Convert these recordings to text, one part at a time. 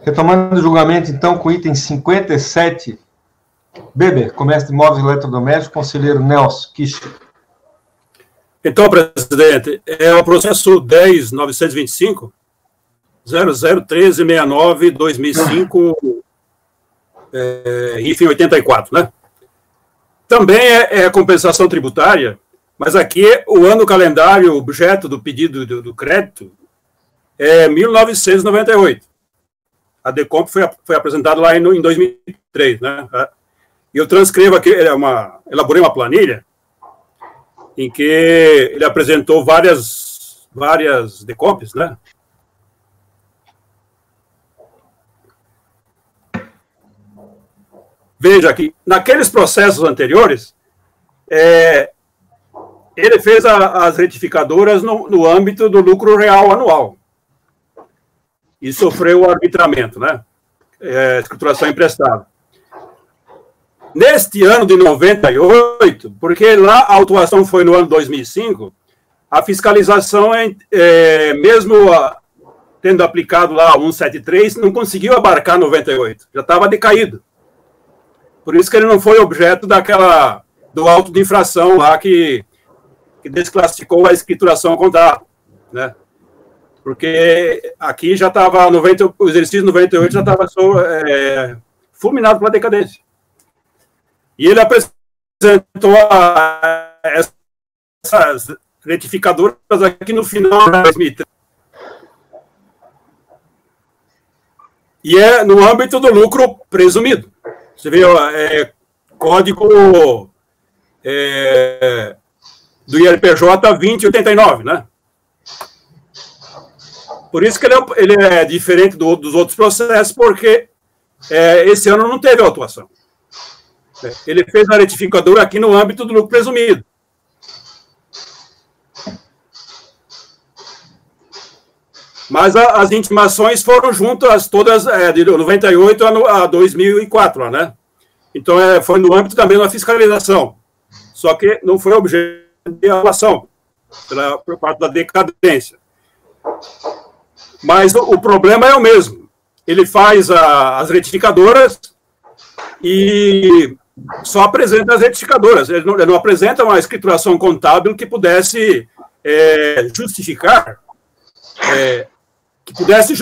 Retomando o julgamento, então, com o item 57. Beber, comércio de imóveis eletrodomésticos, conselheiro Nelson Kishi. Então, presidente, é o processo 10.925, 001369, 2005, enfim, 84, né? Também é compensação tributária, mas aqui o ano calendário, objeto do pedido do crédito, é 1998. A DECOMP foi apresentada lá em 2003, né? E eu transcrevo aqui, elaborei uma planilha em que ele apresentou várias DECOMPs, né? Veja aqui, naqueles processos anteriores, ele fez as retificadoras no âmbito do lucro real anual e sofreu o arbitramento, né? Escrituração emprestada. Neste ano de 98, porque lá a autuação foi no ano 2005, a fiscalização, mesmo tendo aplicado lá 173, não conseguiu abarcar 98, já estava decaído. Por isso que ele não foi objeto do auto de infração lá que desclassificou a escrituração contábil, né? Porque aqui já estava, o exercício 98 já estava fulminado pela decadência. E ele apresentou essas retificadoras aqui no final de 2003. E no âmbito do lucro presumido. Você vê, código do IRPJ 2089, né? Por isso que ele é diferente dos outros processos, porque esse ano não teve autuação. Ele fez a retificadora aqui no âmbito do lucro presumido. Mas as intimações foram juntas todas de 98 a 2004, né? Então, foi no âmbito também da fiscalização. Só que não foi objeto de avaliação por parte da decadência. Mas o problema é o mesmo. Ele faz as retificadoras e só apresenta as retificadoras. Ele não apresenta uma escrituração contábil que pudesse justificar, que pudesse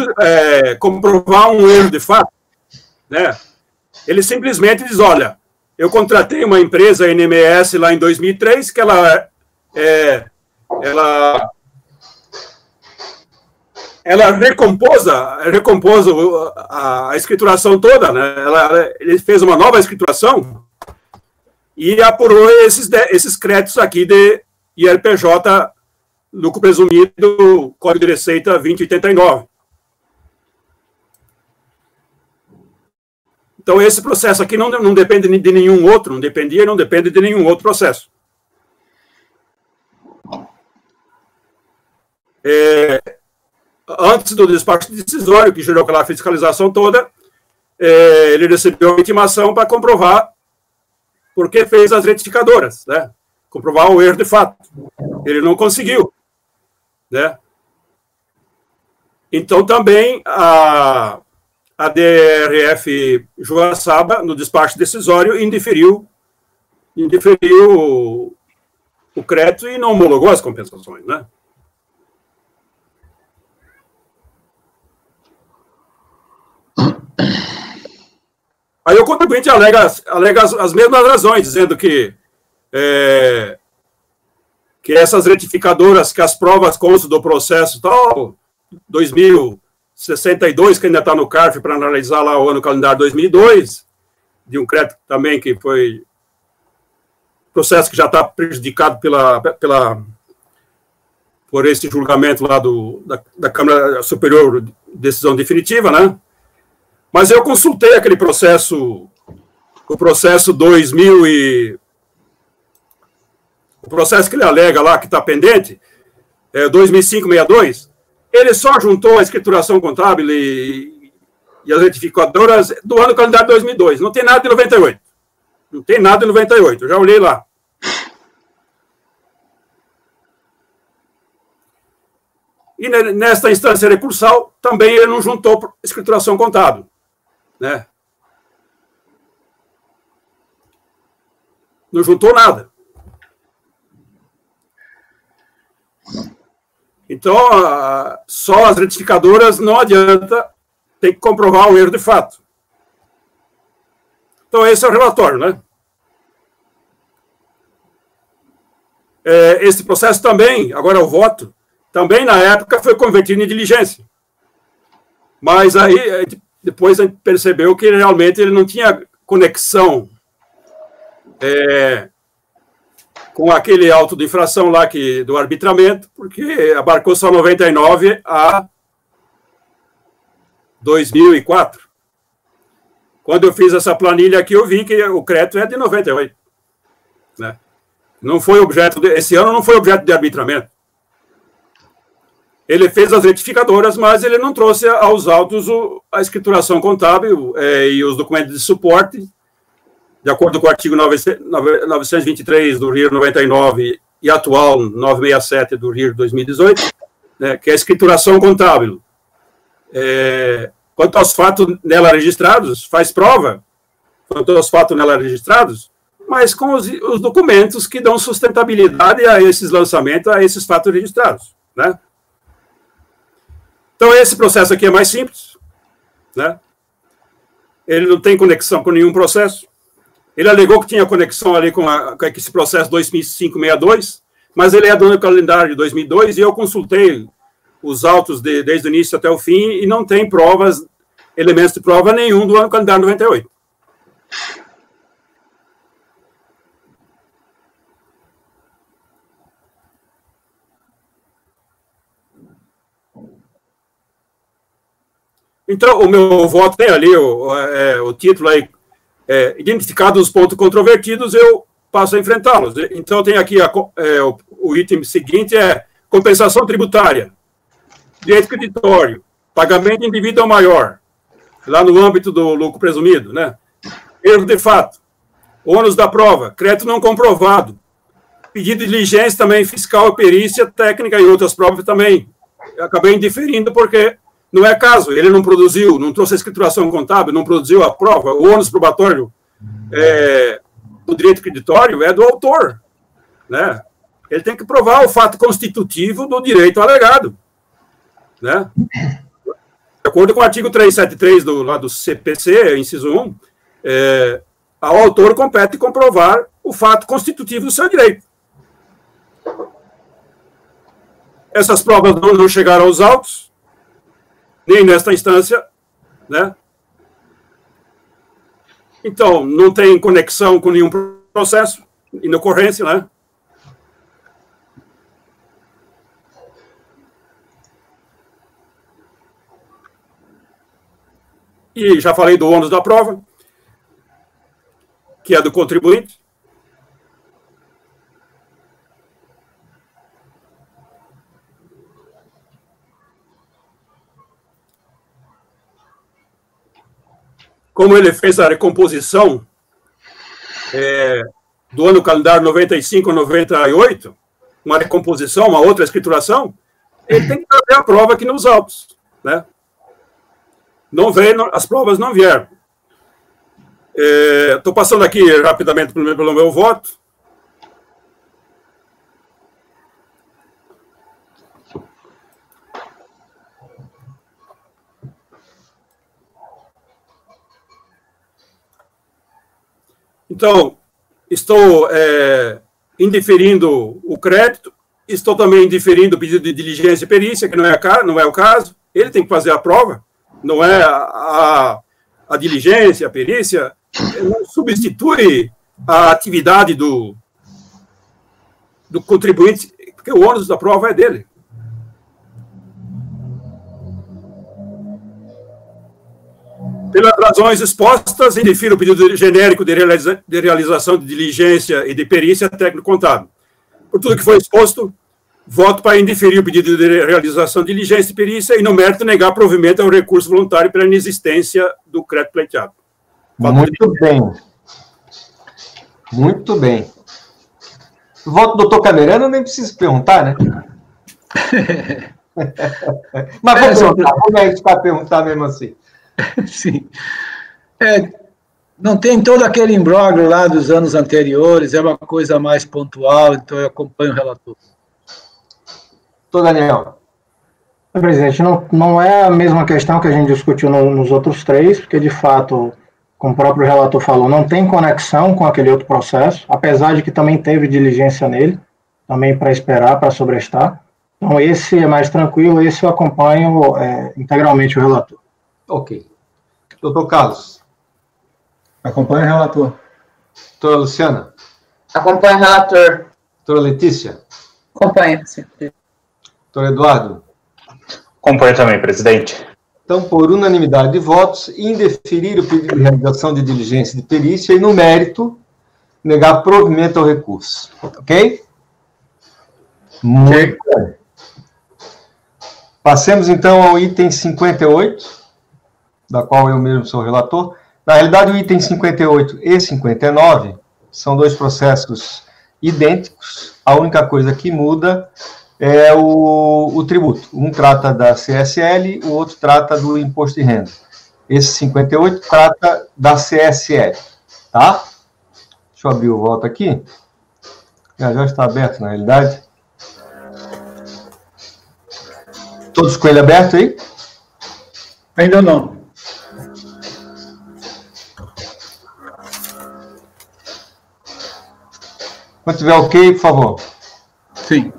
comprovar um erro de fato, né? Ele simplesmente diz, olha, eu contratei uma empresa NMS lá em 2003, que ela recompôs a escrituração toda, né? Ele fez uma nova escrituração e apurou esses créditos aqui de IRPJ, lucro presumido, Código de Receita 2089. Então, esse processo aqui não depende de nenhum outro, não dependia e não depende de nenhum outro processo. Antes do despacho decisório, que gerou aquela fiscalização toda, ele recebeu uma intimação para comprovar por que fez as retificadoras, né? Comprovar o erro de fato. Ele não conseguiu, né? Então, também, a DRF Joaçaba, no despacho decisório, indeferiu o crédito e não homologou as compensações, né? Aí o contribuinte alega as mesmas razões, dizendo que essas retificadoras, que as provas constam do processo tal, 2062, que ainda está no CARF para analisar lá o ano calendário 2002, de um crédito também que foi processo que já está prejudicado por esse julgamento lá da Câmara Superior, decisão definitiva, né? Mas eu consultei aquele processo, o processo 2000 o processo que ele alega lá, que está pendente, 2005-62, ele só juntou a escrituração contábil e as retificadoras do ano calendário 2002. Não tem nada de 98. Não tem nada de 98. Eu já olhei lá. E nesta instância recursal, também ele não juntou escrituração contábil, né? Não juntou nada. Então, só as retificadoras não adianta, tem que comprovar o erro de fato. Então, esse é o relatório, né? Esse processo também, agora o voto, também na época foi convertido em diligência. Mas aí, depois a gente percebeu que realmente ele não tinha conexão com aquele auto de infração lá do arbitramento, porque abarcou só 99 a 2004. Quando eu fiz essa planilha aqui, eu vi que o crédito é de 98. Né? Não foi objeto esse ano não foi objeto de arbitramento. Ele fez as retificadoras, mas ele não trouxe aos autos a escrituração contábil e os documentos de suporte, de acordo com o artigo 923 do RIR 99 e atual 967 do RIR 2018, né, que é a escrituração contábil. Quanto aos fatos nela registrados, faz prova, quanto aos fatos nela registrados, mas com os documentos que dão sustentabilidade a esses lançamentos, a esses fatos registrados, né? Então, esse processo aqui é mais simples, né? Ele não tem conexão com nenhum processo. Ele alegou que tinha conexão ali com esse processo 2562, mas ele é do ano calendário de 2002 e eu consultei os autos desde o início até o fim e não tem provas, elementos de prova nenhum do ano calendário 98. Então, o meu voto tem ali o título aí, identificados os pontos controvertidos, eu passo a enfrentá-los. Então, tem aqui o item seguinte, compensação tributária, direito creditório, pagamento individual maior, lá no âmbito do lucro presumido, né? Erro de fato, ônus da prova, crédito não comprovado, pedido de diligência também fiscal, perícia, técnica e outras provas também. Eu acabei indiferindo porque não é caso, ele não produziu, não trouxe a escrituração contábil, não produziu a prova, o ônus probatório do direito creditório é do autor, né? Ele tem que provar o fato constitutivo do direito alegado, né? De acordo com o artigo 373 do CPC, inciso 1, ao autor compete comprovar o fato constitutivo do seu direito. Essas provas não chegaram aos autos, nem nesta instância, né? Então, não tem conexão com nenhum processo, inocorrência, né? E já falei do ônus da prova, que é do contribuinte. Como ele fez a recomposição do ano calendário 95 a 98, uma recomposição, uma outra escrituração, ele tem que fazer a prova aqui nos autos, né? Não veio, as provas não vieram. Estou passando aqui rapidamente pelo meu voto. Então, estou indiferindo o crédito, estou também indiferindo o pedido de diligência e perícia, que não é o caso. Ele tem que fazer a prova, não é a diligência, a perícia, não substitui a atividade do contribuinte, porque o ônus da prova é dele. Pelas razões expostas, indifiro o pedido genérico de realização de diligência e de perícia técnico-contábil. Por tudo que foi exposto, voto para indeferir o pedido de realização de diligência e perícia e, no mérito, negar provimento ao recurso voluntário pela inexistência do crédito pleiteado. Muito bem. Muito bem. O voto do doutor Camerano nem preciso perguntar, né? Mas vamos perguntar mesmo assim. Sim. Não tem todo aquele imbróglio lá dos anos anteriores, é uma coisa mais pontual, então eu acompanho o relator. Daniel. Presidente, não é a mesma questão que a gente discutiu nos outros três, porque, de fato, como o próprio relator falou, não tem conexão com aquele outro processo, apesar de que também teve diligência nele, também para esperar, para sobrestar. Então, esse é mais tranquilo, esse eu acompanho integralmente o relator. Ok. Doutor Carlos. Acompanho o relator. Doutora Luciana. Acompanho o relator. Doutora Letícia. Acompanho, sim. Doutor Eduardo. Acompanho também, presidente. Então, por unanimidade de votos, indeferir o pedido de realização de diligência de perícia e, no mérito, negar provimento ao recurso. Ok? Muito bem. Passemos, então, ao item 58, da qual eu mesmo sou relator. Na realidade, o item 58 e 59 são dois processos idênticos. A única coisa que muda é o tributo. Um trata da CSL, o outro trata do imposto de renda. Esse 58 trata da CSL, tá? Deixa eu abrir o voto aqui. Já está aberto, na realidade. Todos com ele aberto aí? Ainda não. Quando tiver ok, por favor. Sim.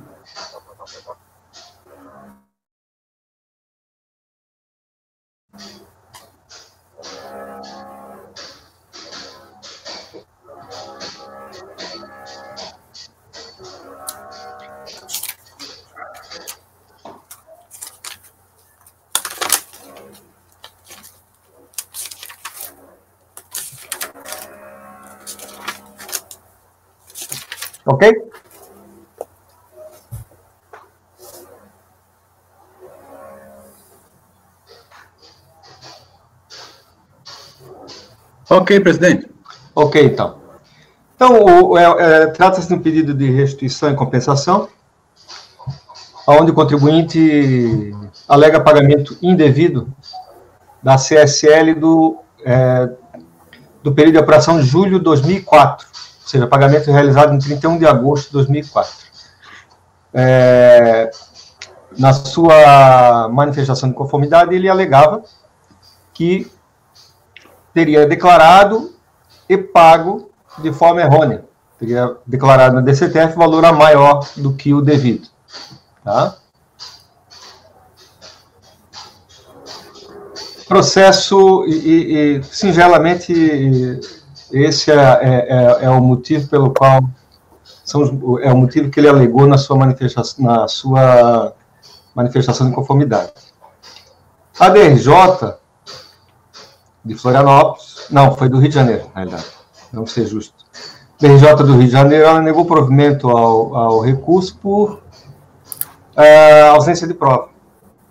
Ok? Ok, presidente. Ok, então. Então, trata-se de um pedido de restituição e compensação, onde o contribuinte alega pagamento indevido da CSL do período de apuração de julho de 2004, ou seja, pagamento realizado em 31 de agosto de 2004. Na sua manifestação de conformidade, ele alegava que teria declarado e pago de forma errônea. Teria declarado na DCTF valor maior do que o devido. Tá? Processo, singelamente, esse é o motivo pelo qual é o motivo que ele alegou na sua manifestação de conformidade. A DRJ de Florianópolis, não, foi do Rio de Janeiro, na realidade, vamos ser justos. A DRJ do Rio de Janeiro, ela negou provimento ao recurso por ausência de prova.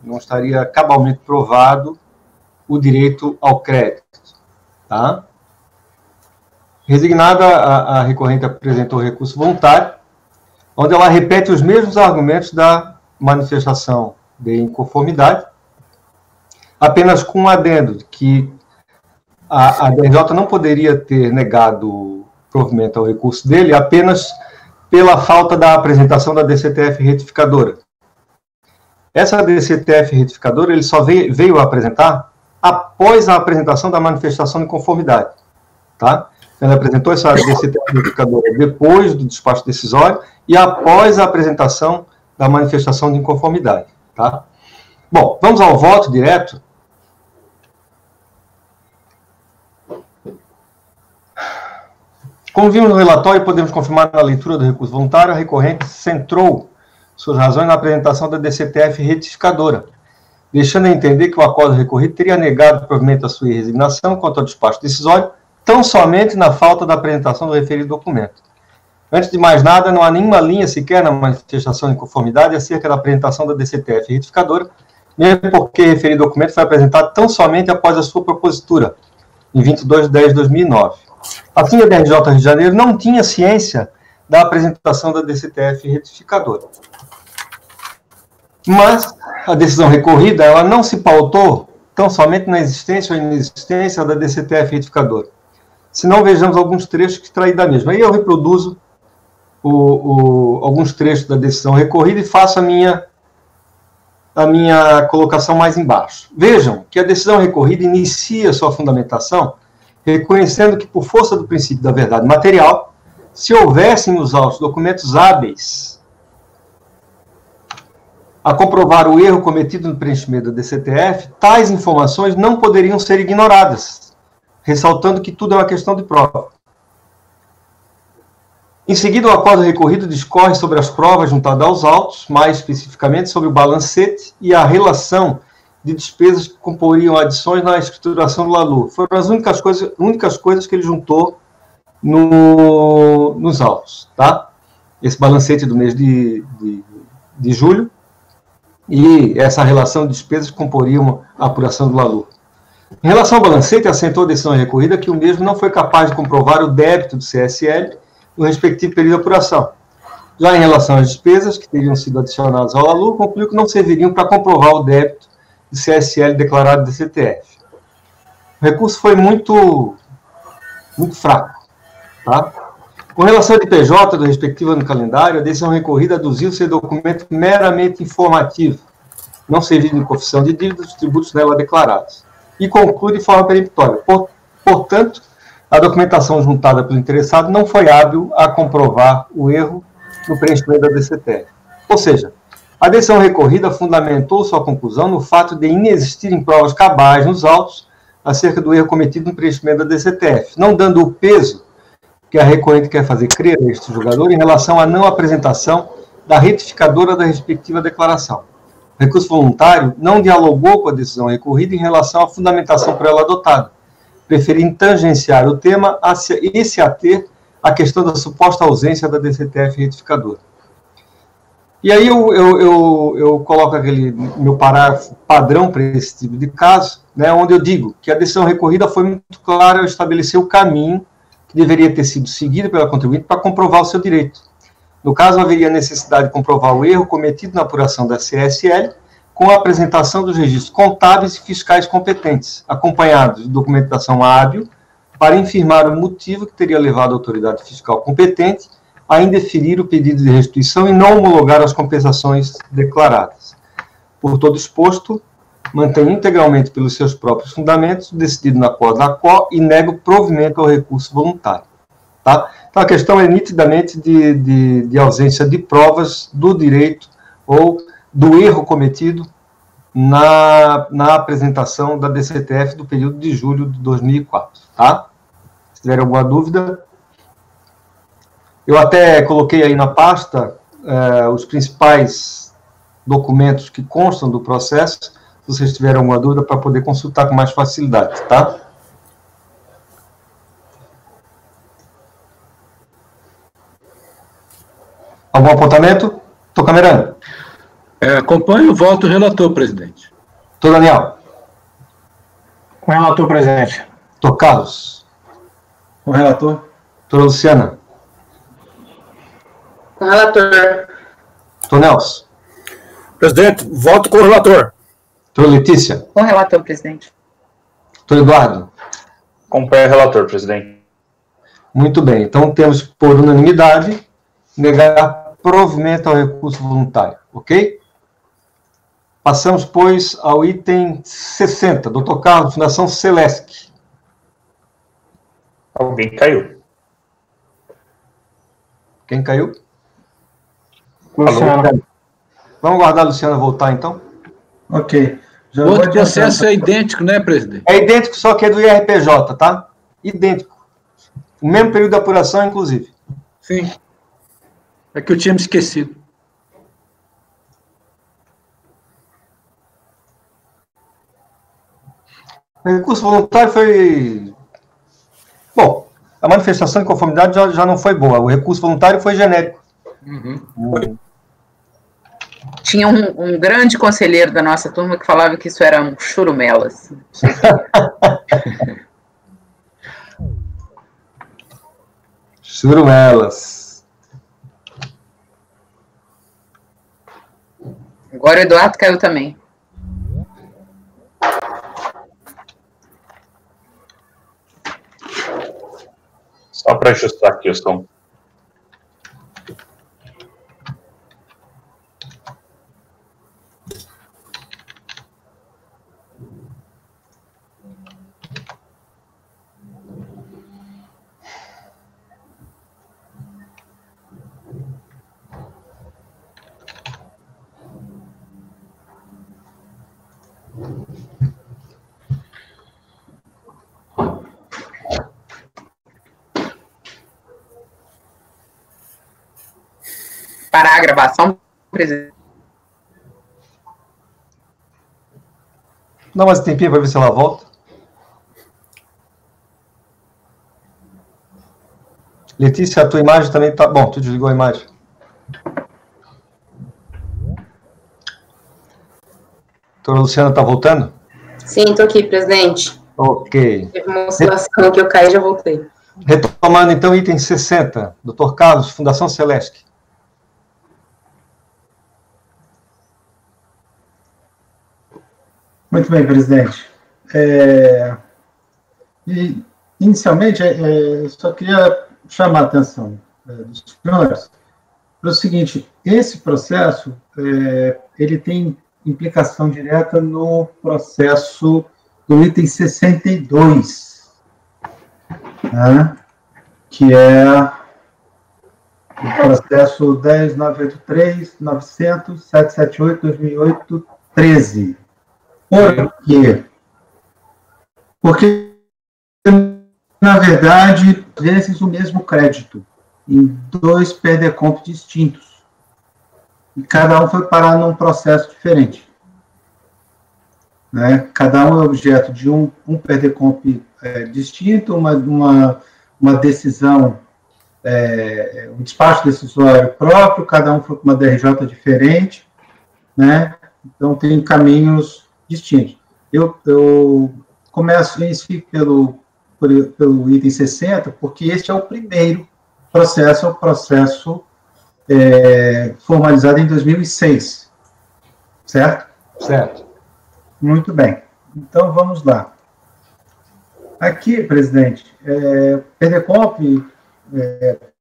Não estaria cabalmente provado o direito ao crédito. Tá? Resignada, a recorrente apresentou recurso voluntário, onde ela repete os mesmos argumentos da manifestação de inconformidade, apenas com um adendo, que a DRJ não poderia ter negado provimento ao recurso dele apenas pela falta da apresentação da DCTF retificadora. Essa DCTF retificadora ele só veio a apresentar após a apresentação da manifestação de conformidade. Tá? Ele apresentou essa DCTF retificadora depois do despacho decisório e após a apresentação da manifestação de inconformidade. Tá? Bom, vamos ao voto direto. Como vimos no relatório e podemos confirmar na leitura do recurso voluntário, a recorrente centrou suas razões na apresentação da DCTF retificadora, deixando a entender que o acordo recorrido teria negado provimento à sua resignação quanto ao despacho decisório, tão somente na falta da apresentação do referido documento. Antes de mais nada, não há nenhuma linha sequer na manifestação de conformidade acerca da apresentação da DCTF retificadora, mesmo porque o referido documento foi apresentado tão somente após a sua propositura, em 22 de 10 de 2009. Assim, a DRJ Rio de Janeiro não tinha ciência da apresentação da DCTF retificadora. Mas a decisão recorrida, ela não se pautou tão somente na existência ou inexistência da DCTF retificadora. Se não, vejamos alguns trechos que extraí da mesma. Aí eu reproduzo alguns trechos da decisão recorrida e faço a minha colocação mais embaixo. Vejam que a decisão recorrida inicia sua fundamentação reconhecendo que, por força do princípio da verdade material, se houvessem nos autos documentos hábeis a comprovar o erro cometido no preenchimento da DCTF, tais informações não poderiam ser ignoradas, ressaltando que tudo é uma questão de prova. Em seguida, o acordo recorrido discorre sobre as provas juntadas aos autos, mais especificamente sobre o balancete e a relação de despesas que comporiam adições na escrituração do LALU. Foram as únicas coisas que ele juntou nos autos, tá? Esse balancete do mês de julho e essa relação de despesas que comporiam a apuração do LALU. Em relação ao balancete, assentou a decisão recorrida que o mesmo não foi capaz de comprovar o débito do CSL no respectivo período de apuração. Já em relação às despesas que teriam sido adicionadas ao LALU, concluiu que não serviriam para comprovar o débito do CSL declarado do CTF. O recurso foi muito fraco. Tá? Com relação ao IPJ do respectivo ano calendário, a decisão recorrida aduziu ser documento meramente informativo, não servindo de confissão de dívida dos tributos nela declarados, e conclui de forma peremptória. Portanto, a documentação juntada pelo interessado não foi hábil a comprovar o erro no preenchimento da DCTF. Ou seja, a decisão recorrida fundamentou sua conclusão no fato de inexistirem provas cabais nos autos acerca do erro cometido no preenchimento da DCTF, não dando o peso que a recorrente quer fazer crer a este julgador em relação à não apresentação da retificadora da respectiva declaração. O recurso voluntário não dialogou com a decisão recorrida em relação à fundamentação por ela adotada, preferindo tangenciar o tema e se ater à questão da suposta ausência da DCTF retificadora. E aí eu coloco aquele meu parágrafo padrão para esse tipo de caso, né, onde eu digo que a decisão recorrida foi muito clara ao estabelecer o caminho que deveria ter sido seguido pela contribuinte para comprovar o seu direito. No caso, haveria necessidade de comprovar o erro cometido na apuração da CSL com a apresentação dos registros contábeis e fiscais competentes, acompanhados de documentação hábil para infirmar o motivo que teria levado a autoridade fiscal competente a indeferir o pedido de restituição e não homologar as compensações declaradas. Por todo exposto, mantém integralmente pelos seus próprios fundamentos, decidido na quo da quo e nega o provimento ao recurso voluntário. Tá? Então, a questão é nitidamente de ausência de provas do direito ou do erro cometido na apresentação da DCTF do período de julho de 2004. Tá? Se tiver alguma dúvida, eu até coloquei aí na pasta os principais documentos que constam do processo, se vocês tiverem alguma dúvida, para poder consultar com mais facilidade, tá? Algum apontamento? Tô camerando. Acompanho o voto do relator, presidente. Tô Daniel. Com o relator presente. Tô Carlos. Com o relator. Tô Luciana. Com o relator. Tô Nelson. Presidente, voto com o relator. Tô Letícia. Com o relator, presidente. Tô Eduardo. Acompanho o relator, presidente. Muito bem. Então, temos que, por unanimidade, negar provimento ao recurso voluntário. Ok? Passamos, pois, ao item 60. Dr. Carlos, Fundação Celesc. Alguém caiu. Quem caiu? Luciano. Vamos aguardar a Luciana voltar, então? Ok. Já O outro vou processo adiantar. é idêntico, né, presidente? É idêntico, só que é do IRPJ, tá? Idêntico. O mesmo período de apuração, inclusive. Sim. É que eu tinha me esquecido. O recurso voluntário foi... Bom, a manifestação de conformidade já não foi boa. O recurso voluntário foi genérico. Tinha um grande conselheiro da nossa turma que falava que isso era um churumelas. Churumelas. Agora o Eduardo caiu também. Só para ajustar aqui o som. Parar a gravação, presidente. Dá mais um tempinho para ver se ela volta. Letícia, a tua imagem também tá... Bom, tu desligou a imagem. Doutora Luciana está voltando? Sim, estou aqui, presidente. Ok. Teve uma oscilação que eu caí e já voltei. Retomando, então, item 60. Doutor Carlos, Fundação Celesc. Muito bem, presidente. Inicialmente, eu só queria chamar a atenção dos senhores para o seguinte: esse processo ele tem implicação direta no processo do item 62, né, que é o processo 10.983.900.778.2008.13. Por quê? Porque, na verdade, vezes o mesmo crédito, em 2 PDComp distintos. E cada um foi parar num processo diferente. Né? Cada um é objeto de um PDComp distinto, uma decisão, um despacho decisório próprio, cada um foi com uma DRJ diferente, né? Então tem caminhos distintos. Eu começo pelo item 60, porque este é o primeiro processo, o processo formalizado em 2006, certo? Certo. Muito bem. Então, vamos lá. Aqui, presidente, PDComp,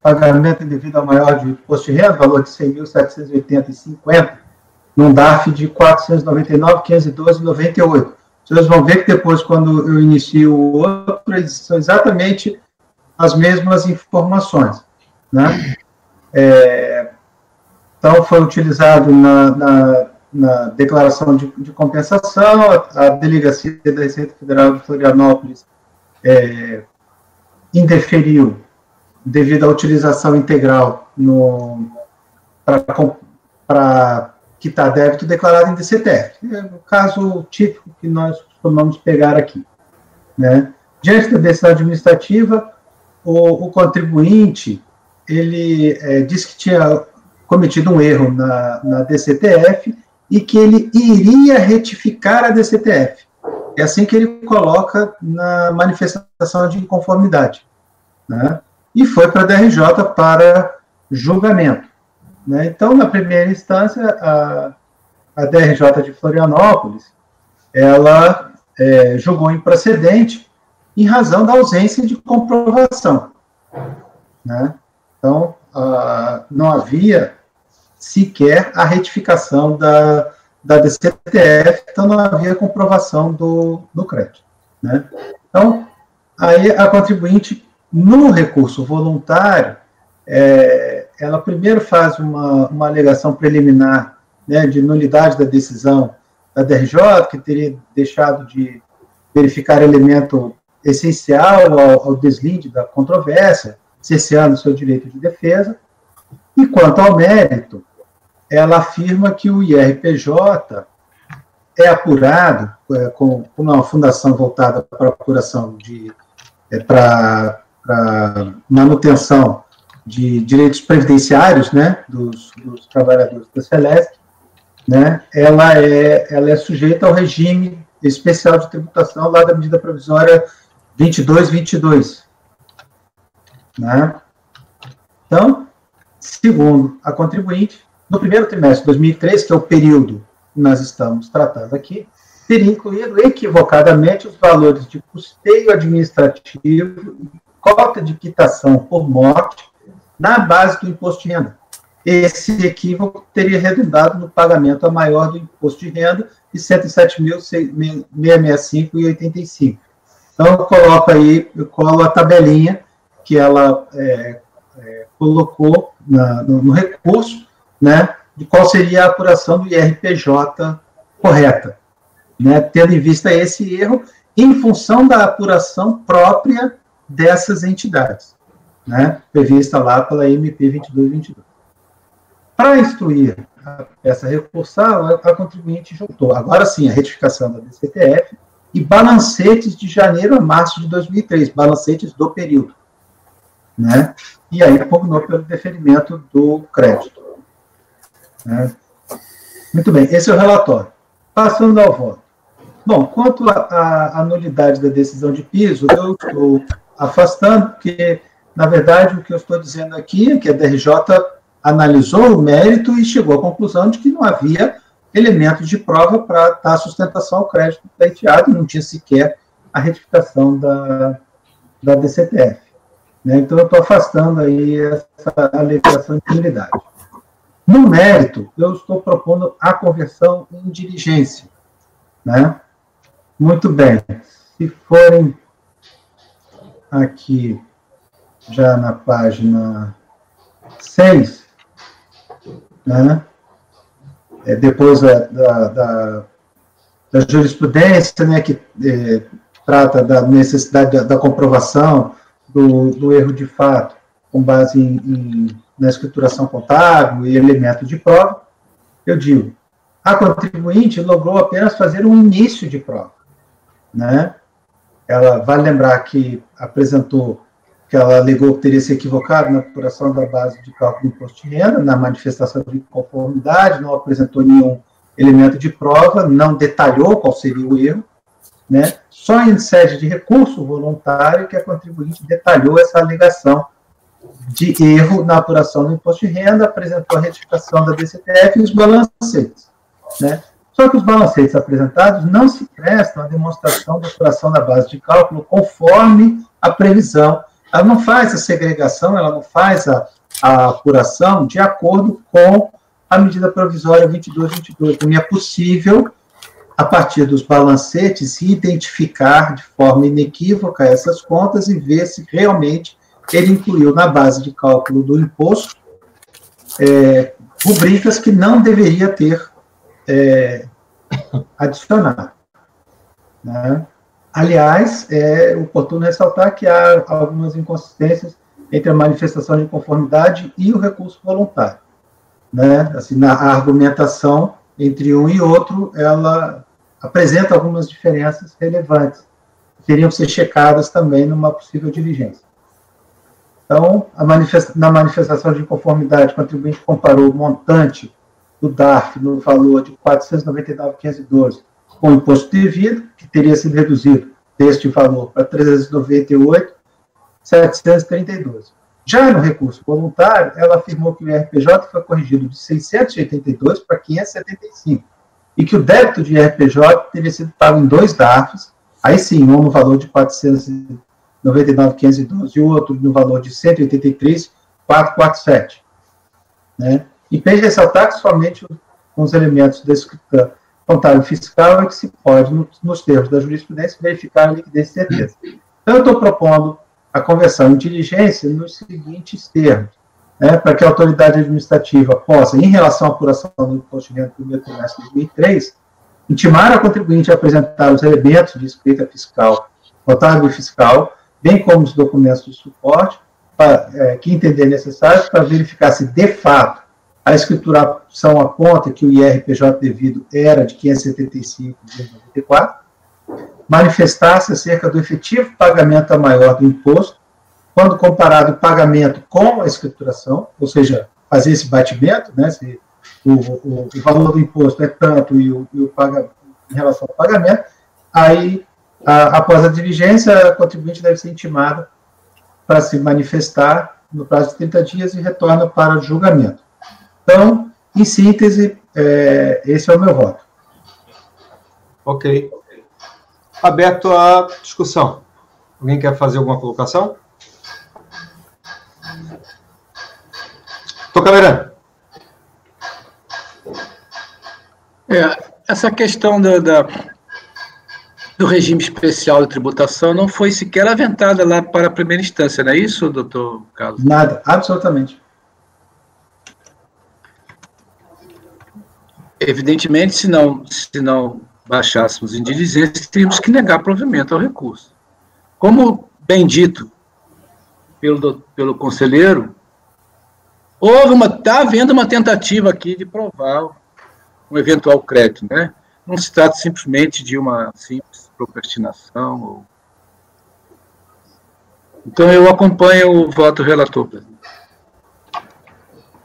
pagamento indevido ao maior de imposto de renda, valor de R$ 100.780,50, num DARF de R$ 499.512,98. Vocês vão ver que depois, quando eu inicio o outro, eles são exatamente as mesmas informações, né? Então, foi utilizado na declaração de compensação, a Delegacia da Receita Federal de Florianópolis indeferiu devido à utilização integral para quitar débito declarado em DCTF. É o caso típico que nós costumamos pegar aqui, né? Diante da decisão administrativa, o contribuinte, ele disse que tinha cometido um erro na DCTF e que ele iria retificar a DCTF. É assim que ele coloca na manifestação de inconformidade, né? E foi para a DRJ para julgamento, né? Então, na primeira instância, a DRJ de Florianópolis, ela julgou improcedente em razão da ausência de comprovação, né? Então, não havia sequer a retificação da DCTF, então não havia comprovação do crédito, né? Então, aí a contribuinte, no recurso voluntário, ela primeiro faz uma alegação preliminar, né, de nulidade da decisão da DRJ, que teria deixado de verificar elemento essencial ao deslinde da controvérsia, cerceando seu direito de defesa. E quanto ao mérito, ela afirma que o IRPJ é apurado, como é uma fundação voltada para apuração para manutenção de direitos previdenciários, né, dos trabalhadores da Celesc, né, ela é sujeita ao regime especial de tributação lá da medida provisória 2222, né? Então, segundo a contribuinte, no primeiro trimestre de 2003, que é o período nós estamos tratando aqui, teria incluído equivocadamente os valores de custeio administrativo e cota de quitação por morte na base do imposto de renda. Esse equívoco teria redundado no pagamento a maior do imposto de renda de R$ 107.665,85. Então, eu colo a tabelinha que ela colocou no recurso, né, de qual seria a apuração do IRPJ correta, né, tendo em vista esse erro em função da apuração própria dessas entidades, né, prevista lá pela MP 2222. Para instruir a peça recursal, a contribuinte juntou, agora sim, a retificação da DCTF e balancetes de janeiro a março de 2003, balancetes do período, né, e aí pugnou pelo deferimento do crédito. Né. Muito bem, esse é o relatório. Passando ao voto. Bom, quanto à nulidade da decisão de piso, eu estou afastando, porque, na verdade, o que eu estou dizendo aqui é que a DRJ analisou o mérito e chegou à conclusão de que não havia elementos de prova para dar sustentação ao crédito pleiteado, não tinha sequer a retificação da DCTF. Né? Então, eu estou afastando aí essa alegação de nulidade. No mérito, eu estou propondo a conversão em diligência. Né? Muito bem. Se forem aqui, já na página 6, né? Depois da jurisprudência, né, que trata da necessidade da comprovação do erro de fato, com base na escrituração contábil e elementos de prova, eu digo, a contribuinte logrou apenas fazer um início de prova. Né? Ela vale lembrar que apresentou que ela alegou que teria se equivocado na apuração da base de cálculo do imposto de renda, na manifestação de conformidade, não apresentou nenhum elemento de prova, não detalhou qual seria o erro, né? Só em sede de recurso voluntário que a contribuinte detalhou essa alegação de erro na apuração do imposto de renda, apresentou a retificação da DCTF e os balancetes. Né? Só que os balancetes apresentados não se prestam à demonstração da apuração da base de cálculo conforme a previsão. Ela não faz a segregação, ela não faz a apuração de acordo com a medida provisória 2222. Então, é possível, a partir dos balancetes, identificar de forma inequívoca essas contas e ver se realmente ele incluiu na base de cálculo do imposto rubricas que não deveria ter adicionado. Né? Aliás, é oportuno ressaltar que há algumas inconsistências entre a manifestação de conformidade e o recurso voluntário. Né? Assim, a argumentação entre um e outro, ela apresenta algumas diferenças relevantes, que teriam que ser checadas também numa possível diligência. Então, na manifestação de conformidade, o contribuinte comparou o montante do DARF no valor de R$ 499.512 com o imposto devido, que teria sido reduzido deste valor para R$ 398.732. Já no recurso voluntário, ela afirmou que o IRPJ foi corrigido de 682 para 575, e que o débito de IRPJ teria sido pago em 2 DARFs, aí sim, um no valor de R$ 499.512 e o outro no valor de R$ 183.447. Né? E tem de ressaltar que somente com os elementos da escrita contábil fiscal é que se pode, nos termos da jurisprudência, verificar a liquidez e certeza. Então, eu estou propondo a conversão em diligência nos seguintes termos, né, para que a autoridade administrativa possa, em relação à apuração do imposto de renda do primeiro trimestre de 2003, intimar a contribuinte a apresentar os elementos de escrita fiscal, contábil e fiscal, bem como os documentos de suporte, que entender necessários para verificar se, de fato, a escrituração aponta que o IRPJ devido era de 575,94, manifestar-se acerca do efetivo pagamento a maior do imposto, quando comparado o pagamento com a escrituração, ou seja, fazer esse batimento, né, se o valor do imposto é tanto e o em relação ao pagamento, aí, após a diligência, a contribuinte deve ser intimada para se manifestar no prazo de 30 dias e retorna para o julgamento. Então, em síntese, esse é o meu voto. Ok. Aberto à discussão. Alguém quer fazer alguma colocação? Tô camerando. Essa questão do regime especial de tributação não foi sequer aventada lá para a primeira instância, não é isso, doutor Carlos? Nada, absolutamente. Evidentemente, se não baixássemos em diligência, teríamos que negar provimento ao recurso. Como bem dito pelo conselheiro, está havendo uma tentativa aqui de provar um eventual crédito, né? Não se trata simplesmente de uma simples procrastinação. Então, eu acompanho o voto relator.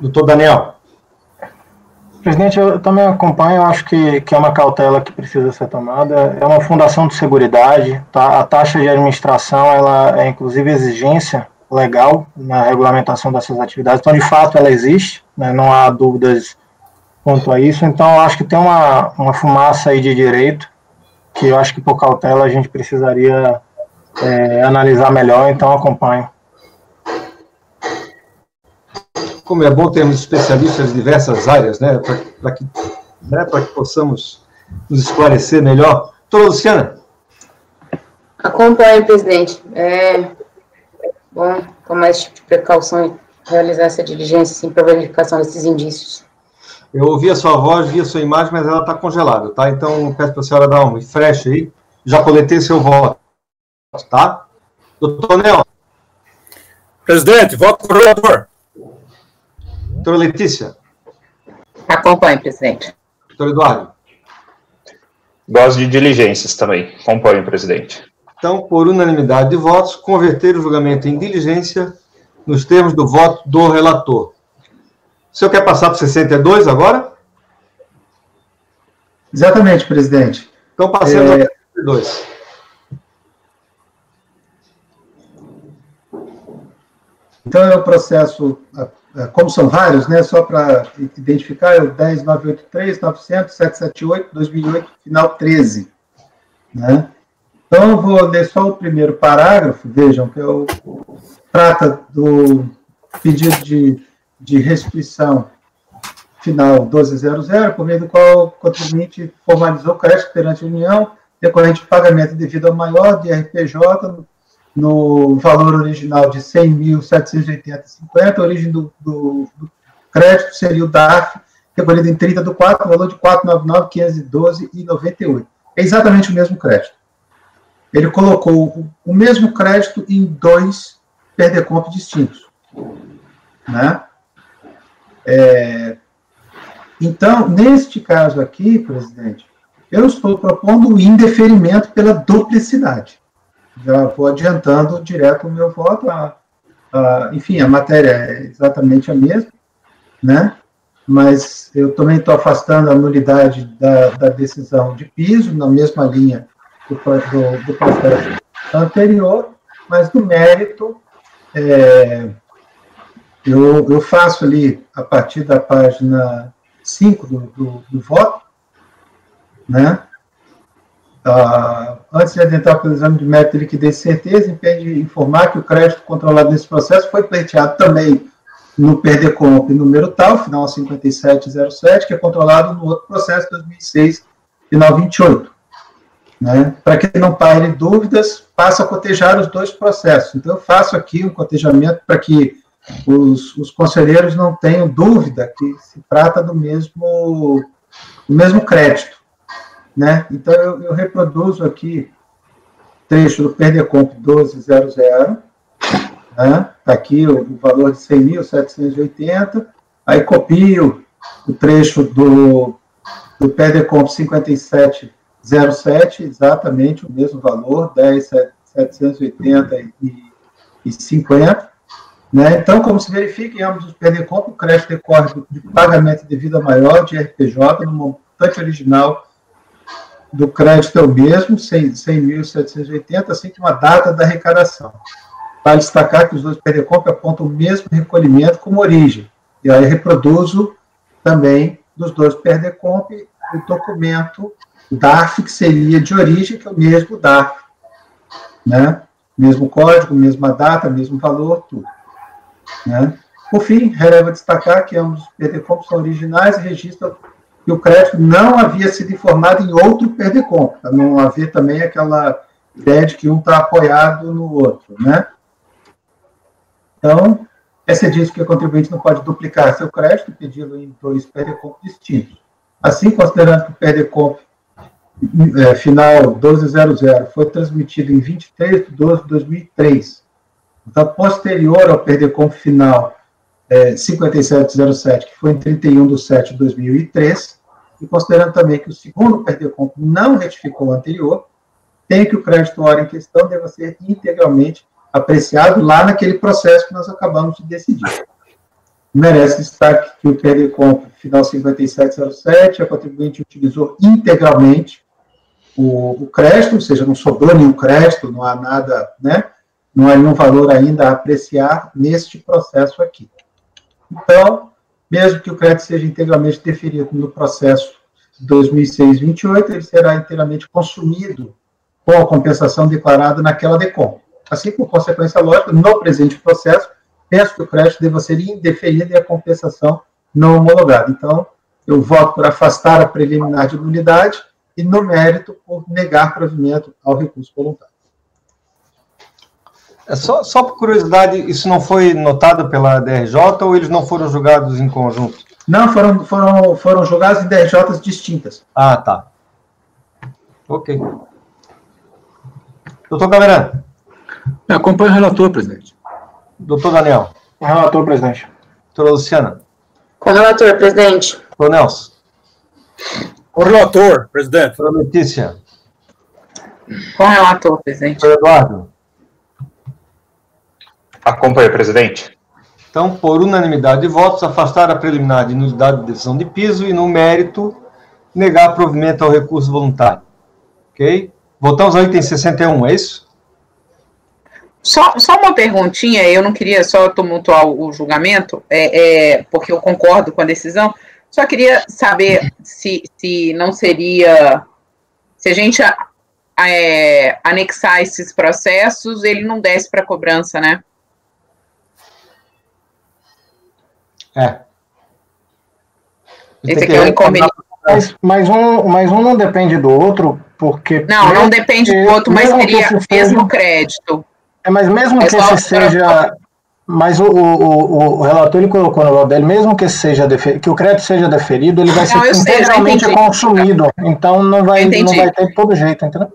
Doutor Daniel. Presidente, eu também acompanho, eu acho que é uma cautela que precisa ser tomada. É uma fundação de seguridade, tá? A taxa de administração, ela é inclusive exigência legal na regulamentação dessas atividades, então de fato ela existe, né? Não há dúvidas quanto a isso, então eu acho que tem uma fumaça aí de direito, que eu acho que por cautela a gente precisaria analisar melhor, então acompanho. Como é bom termos especialistas de diversas áreas, né, para que possamos nos esclarecer melhor. Doutora Luciana. Acompanho, presidente. É bom tomar esse tipo de precaução e realizar essa diligência, sim, para verificação desses indícios. Eu ouvi a sua voz, vi a sua imagem, mas ela está congelada, tá? Então, peço para a senhora dar um refresh aí. Já coletei seu voto, tá? Doutor Nel. Presidente, voto para o relator. Doutora Letícia. Acompanhe, presidente. Doutor Eduardo. Gosto de diligências também. Acompanho, presidente. Então, por unanimidade de votos, converter o julgamento em diligência nos termos do voto do relator. O senhor quer passar para 62 agora? Exatamente, presidente. Então, passemos a 62. Então, é o processo, como são vários, né, só para identificar, é o 10.983, 900, 778, 2008, final 13. Né? Então, eu vou ler só o primeiro parágrafo, vejam, que trata do pedido de restituição final 1200, por meio do qual o contribuinte formalizou o crédito perante a União, decorrente de pagamento devido ao maior de RPJ, no valor original de 100.780,50, a origem do crédito seria o DARF, recolhido em 30 do 4, valor de 499.512,98. É exatamente o mesmo crédito. Ele colocou o mesmo crédito em 2 PERDECOMP distintos. Né? Então, neste caso aqui, presidente, eu estou propondo o indeferimento pela duplicidade. Já vou adiantando direto o meu voto. Enfim, a matéria é exatamente a mesma, né? Mas eu também estou afastando a nulidade da decisão de piso, na mesma linha do processo anterior, mas no mérito, eu faço ali, a partir da página 5 do voto, né? Antes de adentrar pelo exame de mérito, liquidez e certeza, impede informar que o crédito controlado nesse processo foi pleiteado também no PERDECOMP número tal, final 5707, que é controlado no outro processo, 2006, final 28. Né? Para que não paire dúvidas, passo a cotejar os 2 processos. Então, eu faço aqui um cotejamento para que os conselheiros não tenham dúvida que se trata do mesmo crédito. Né? Então, eu reproduzo aqui trecho do PERDECOMP 1200, né? Está aqui o valor de 100.780, aí copio o trecho do PERDECOMP 5707, exatamente o mesmo valor, 10.780,50. Né? Então, como se verifica em ambos os PERDECOMP, o crédito decorre de pagamento devido a maior de RPJ no montante original do crédito é o mesmo, 100.780, assim como a data da arrecadação. Vale destacar que os 2 PERDECOMP apontam o mesmo recolhimento como origem. E aí reproduzo também dos dois PERDECOMP o documento DARF, que seria de origem, que é o mesmo DARF, né? Mesmo código, mesma data, mesmo valor, tudo. Né? Por fim, releva destacar que ambos os PERDECOMP são originais e registram que o crédito não havia sido informado em outro PERDECOMP, para não haver também aquela ideia de que um está apoiado no outro, né? Então, essa diz que o contribuinte não pode duplicar seu crédito e pedi-lo em dois PERDECOMP distintos. Assim, considerando que o PERDECOMP final 1200 foi transmitido em 23 de 12 de 2003, então, posterior ao PERDECOMP final 5707, que foi em 31 de 7 de 2003, e considerando também que o segundo PERDECOMP não retificou o anterior, tem que o crédito hora em questão deva ser integralmente apreciado lá naquele processo que nós acabamos de decidir. Merece destaque que o PERDECOMP final 5707, a contribuinte utilizou integralmente o crédito, ou seja, não sobrou nenhum crédito, não há nada, né? Não há nenhum valor ainda a apreciar neste processo aqui. Então, mesmo que o crédito seja integralmente deferido no processo 2006-28, ele será inteiramente consumido com a compensação declarada naquela DECOM. Assim, por consequência lógica, no presente processo, peço que o crédito deva ser indeferido e a compensação não homologada. Então, eu voto por afastar a preliminar de nulidade e, no mérito, por negar provimento ao recurso voluntário. Só por curiosidade, isso não foi notado pela DRJ ou eles não foram julgados em conjunto? Não, foram julgados em DRJs distintas. Ah, tá. Ok. Doutor Camerano. Eu acompanho o relator, presidente. Doutor Daniel. Com relator, presidente. Doutora Luciana. Com relator, presidente. Doutor Nelson. O relator, presidente. Doutora Letícia. Com relator, presidente. Doutor Eduardo. Acompanho, presidente. Então, por unanimidade de votos, afastar a preliminar de nulidade de decisão de piso e, no mérito, negar provimento ao recurso voluntário. Ok? Voltamos ao item 61, é isso? Só uma perguntinha, eu não queria só tumultuar o julgamento, porque eu concordo com a decisão, só queria saber se não seria, se a gente anexar esses processos, ele não desce para cobrança, né? Esse aqui é o inconveniente. Mas um não depende do outro, porque... Não depende do outro, mas seria o mesmo crédito. Mas mesmo que esse seja... Mas o relator, ele colocou no voto dele, mesmo que o crédito seja deferido, ele vai ser integralmente consumido. Então, não vai ter de todo jeito, entendeu?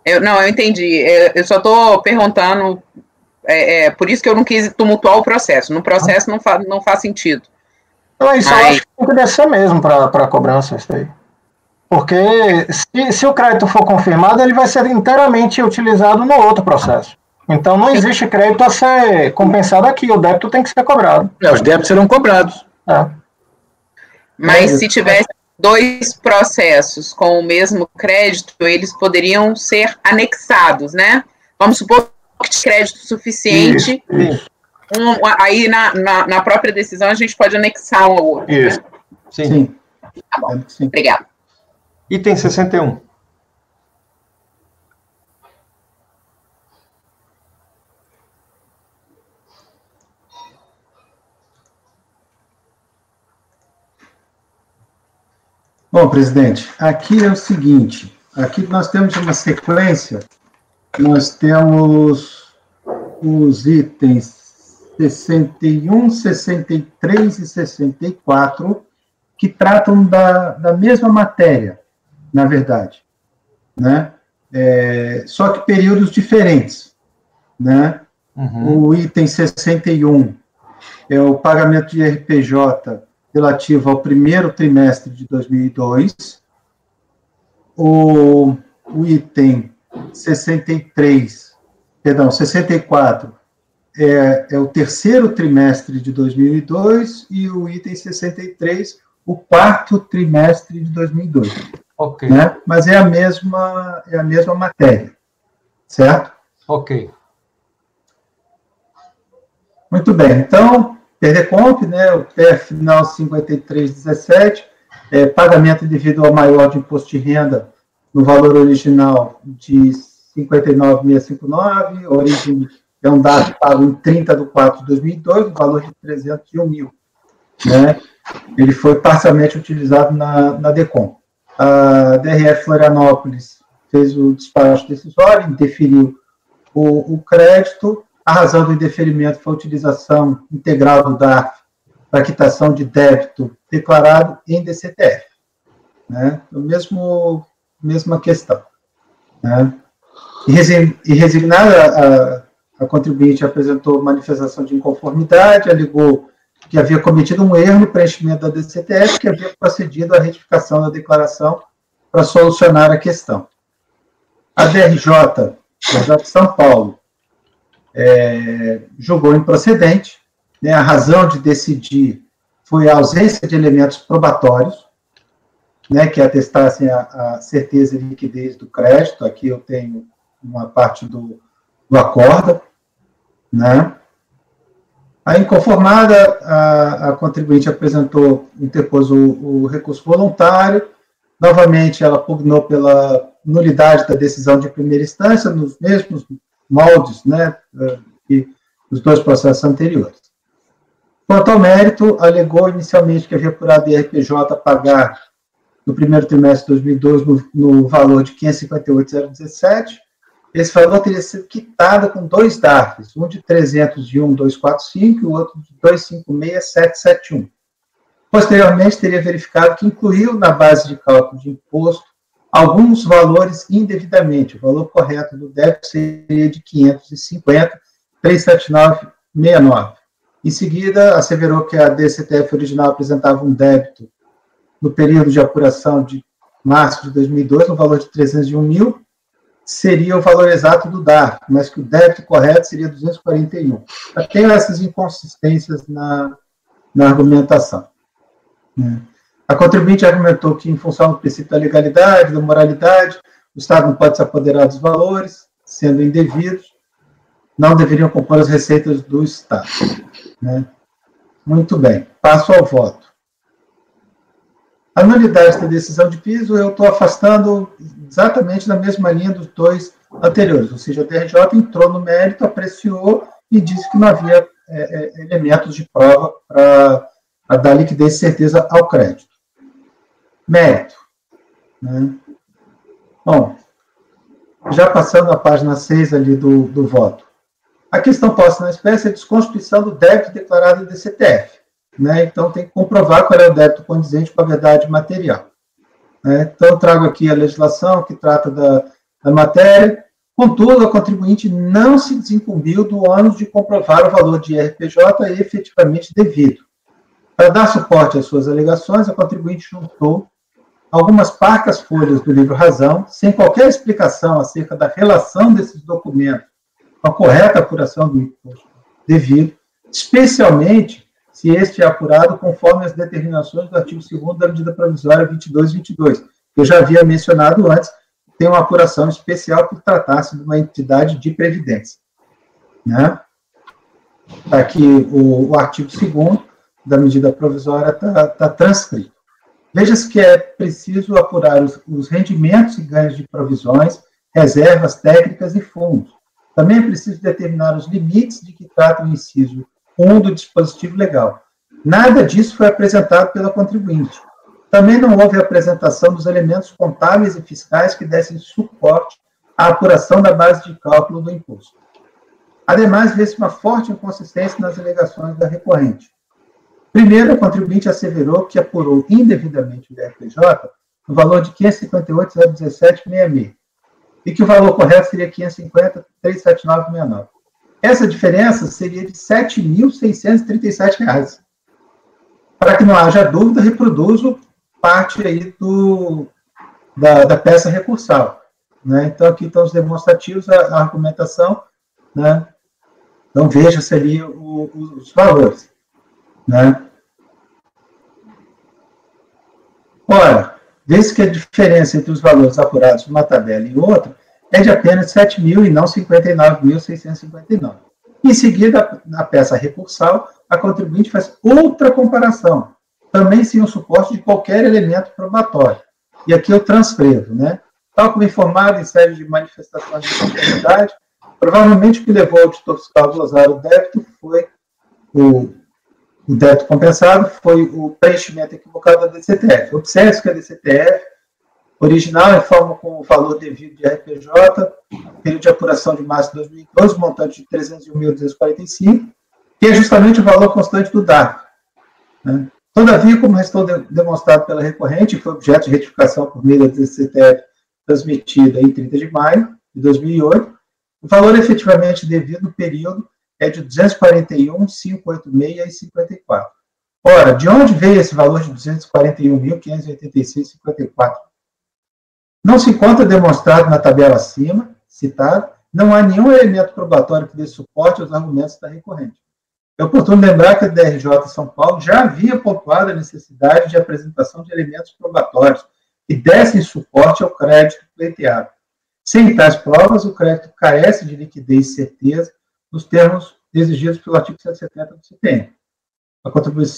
Eu entendi. Eu só estou perguntando... por isso que eu não quis tumultuar o processo. No processo não faz sentido. Não, isso eu acho que tem que descer mesmo para a cobrança, isso aí. Porque se o crédito for confirmado, ele vai ser inteiramente utilizado no outro processo. Então não existe crédito a ser compensado aqui, o débito tem que ser cobrado. Os débitos serão cobrados. Mas se tivesse dois processos com o mesmo crédito, eles poderiam ser anexados, né? Vamos supor que tinha crédito suficiente. Isso. Aí na própria decisão a gente pode anexar um ao outro. Isso. Sim. Tá bom. Obrigado. Item 61. Bom, presidente, aqui é o seguinte, aqui nós temos uma sequência, nós temos os itens 61, 63 e 64, que tratam da mesma matéria, na verdade, né? Só que períodos diferentes, né? O item 61 é o pagamento de RPJ relativo ao primeiro trimestre de 2002, o item 64 é o terceiro trimestre de 2002 e o item 63, o quarto trimestre de 2002. Ok. Né? Mas é a mesma matéria, certo? Ok. Muito bem, então, PERDECOMP, né, o PER final 5317, pagamento individual maior de imposto de renda no valor original de 59.659, origem é um dado pago em 30/4/2002, o valor de 301 mil. Né? Ele foi parcialmente utilizado na DECOM. A DRF Florianópolis fez o despacho decisório, indeferiu o crédito. A razão do indeferimento foi a utilização integral do DARF para quitação de débito declarado em DCTF. Né? Mesma questão. Né? E resignada, a contribuinte apresentou manifestação de inconformidade, alegou que havia cometido um erro no preenchimento da DCTF, que havia procedido à retificação da declaração para solucionar a questão. A DRJ de São Paulo julgou improcedente, né, a razão de decidir foi a ausência de elementos probatórios, né, que atestassem a certeza e liquidez do crédito. Aqui eu tenho uma parte do acordo, né. A inconformada, a contribuinte interpôs o recurso voluntário. Novamente, ela pugnou pela nulidade da decisão de primeira instância, nos mesmos moldes, né, que os dois processos anteriores. Quanto ao mérito, alegou inicialmente que havia por ADRPJ pagar no primeiro trimestre de 2012 no valor de 558.017. Esse valor teria sido quitado com dois DARFs, um de 301.245 e o outro de 256.771. Posteriormente, teria verificado que incluiu na base de cálculo de imposto alguns valores indevidamente. O valor correto do débito seria de 550.379.69. Em seguida, asseverou que a DCTF original apresentava um débito no período de apuração de março de 2002, no valor de 301 mil, seria o valor exato do DARF, mas que o débito correto seria 241. Tem essas inconsistências na argumentação. A contribuinte argumentou que, em função do princípio da legalidade, da moralidade, o Estado não pode se apoderar dos valores, sendo indevidos, não deveriam compor as receitas do Estado. Né? Muito bem, passo ao voto. A nulidade da decisão de piso eu estou afastando exatamente na mesma linha dos dois anteriores, ou seja, a DRJ entrou no mérito, apreciou e disse que não havia elementos de prova para dar liquidez e certeza ao crédito. Mérito. Né? Bom, já passando a página 6 ali do voto. A questão posta na espécie é a desconstituição do débito declarado em DCTF. Né? Então, tem que comprovar qual é o débito condizente com a verdade material. Né? Então, eu trago aqui a legislação que trata da matéria. Contudo, a contribuinte não se desincumbiu do ônus de comprovar o valor de IRPJ efetivamente devido. Para dar suporte às suas alegações, a contribuinte juntou algumas parcas folhas do livro Razão, sem qualquer explicação acerca da relação desses documentos com a correta apuração do imposto devido, especialmente se este é apurado conforme as determinações do artigo 2º da medida provisória 2222, que eu já havia mencionado antes, tem uma apuração especial por tratar-se de uma entidade de previdência. Né? Aqui o artigo 2º da medida provisória está transcrito. Veja-se que é preciso apurar os rendimentos e ganhos de provisões, reservas técnicas e fundos. Também é preciso determinar os limites de que trata o inciso 1 do dispositivo legal. Nada disso foi apresentado pela contribuinte. Também não houve apresentação dos elementos contábeis e fiscais que dessem suporte à apuração da base de cálculo do imposto. Ademais, vê-se uma forte inconsistência nas alegações da recorrente. Primeiro, a contribuinte asseverou que apurou indevidamente o IRPJ no valor de 558.017,66 e que o valor correto seria 550.379,69. Essa diferença seria de R$ 7.637. Para que não haja dúvida, reproduzo parte aí da peça recursal. Né? Então, aqui estão os demonstrativos, a argumentação. Né? Então, veja-se ali os valores. Né? Ora, vê-se que a diferença entre os valores apurados de uma tabela e outra é de apenas 7.000 e não 59.659. Em seguida, na peça recursal, a contribuinte faz outra comparação também sem o suporte de qualquer elemento probatório. E aqui eu transcrevo, né? Tal como informado em sede de manifestação de conformidade, provavelmente o que levou o auditor fiscal a glosar o débito foi o débito compensado, foi o preenchimento equivocado da DCTF. Observe que a DCTF original informa com o valor devido de RPJ, período de apuração de março de 2012, montante de 301.245, que é justamente o valor constante do DARF. Né? Todavia, como restou demonstrado pela recorrente, e foi objeto de retificação por meio da DCTF transmitida em 30 de maio de 2008, o valor efetivamente devido no período é de 241.586 e 54. Ora, de onde veio esse valor de 241.586,54? Não se encontra demonstrado na tabela acima, citada, não há nenhum elemento probatório que dê suporte aos argumentos da recorrente. É oportuno lembrar que a DRJ São Paulo já havia pontuado a necessidade de apresentação de elementos probatórios que dessem suporte ao crédito pleiteado. Sem tais provas, o crédito carece de liquidez e certeza nos termos exigidos pelo artigo 170 do CPM.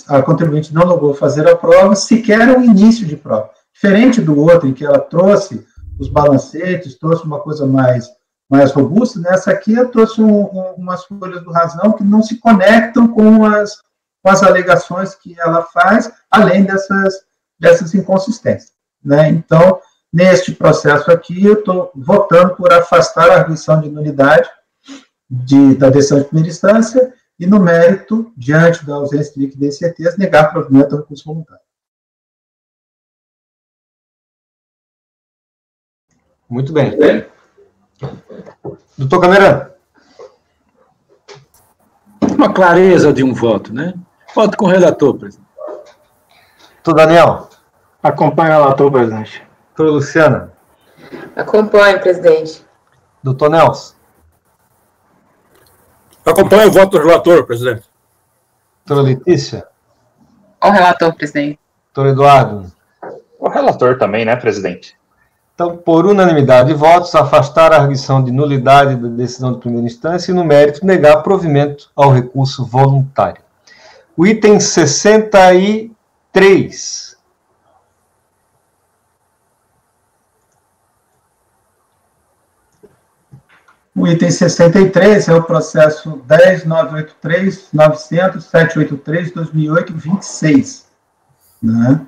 A contribuinte não logrou fazer a prova, sequer um início de prova. Diferente do outro, em que ela trouxe os balancetes, trouxe uma coisa mais robusta, nessa aqui eu trouxe umas folhas do razão que não se conectam com as alegações que ela faz, além dessas inconsistências. Né? Então, neste processo aqui, eu estou votando por afastar a arguição de nulidade da decisão de primeira instância e, no mérito, diante da ausência de liquidez e certeza, negar provimento ao recurso voluntário. Muito bem. Doutor Camerano. Uma clareza de um voto, né? Voto com o relator, presidente. Doutor Daniel. Acompanhe o relator, presidente. Doutora Luciana. Acompanhe, presidente. Doutor Nelson. Acompanhe o voto do relator, presidente. Doutora Letícia. Ao relator, presidente. Doutor Eduardo. O relator também, né, presidente? Então, por unanimidade de votos, afastar a arguição de nulidade da decisão de primeira instância e, no mérito, negar provimento ao recurso voluntário. O item 63. O item 63 é o processo 10.983.900.783/2008-26. Né?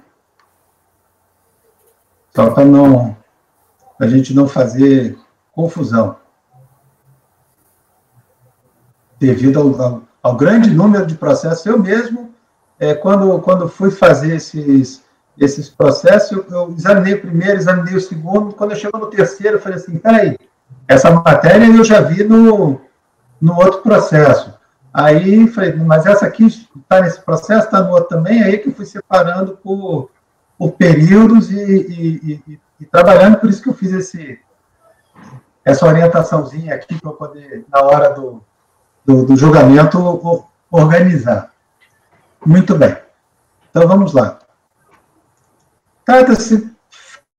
Só para a gente não fazer confusão. Devido ao grande número de processos, eu mesmo, quando fui fazer esses processos, eu examinei o primeiro, examinei o segundo, quando eu chego no terceiro, eu falei assim, peraí, essa matéria eu já vi no outro processo. Aí, falei, mas essa aqui está nesse processo, está no outro também, aí que eu fui separando por períodos e trabalhando, por isso que eu fiz essa orientaçãozinha aqui para eu poder, na hora do julgamento, organizar. Muito bem. Então, vamos lá. Trata-se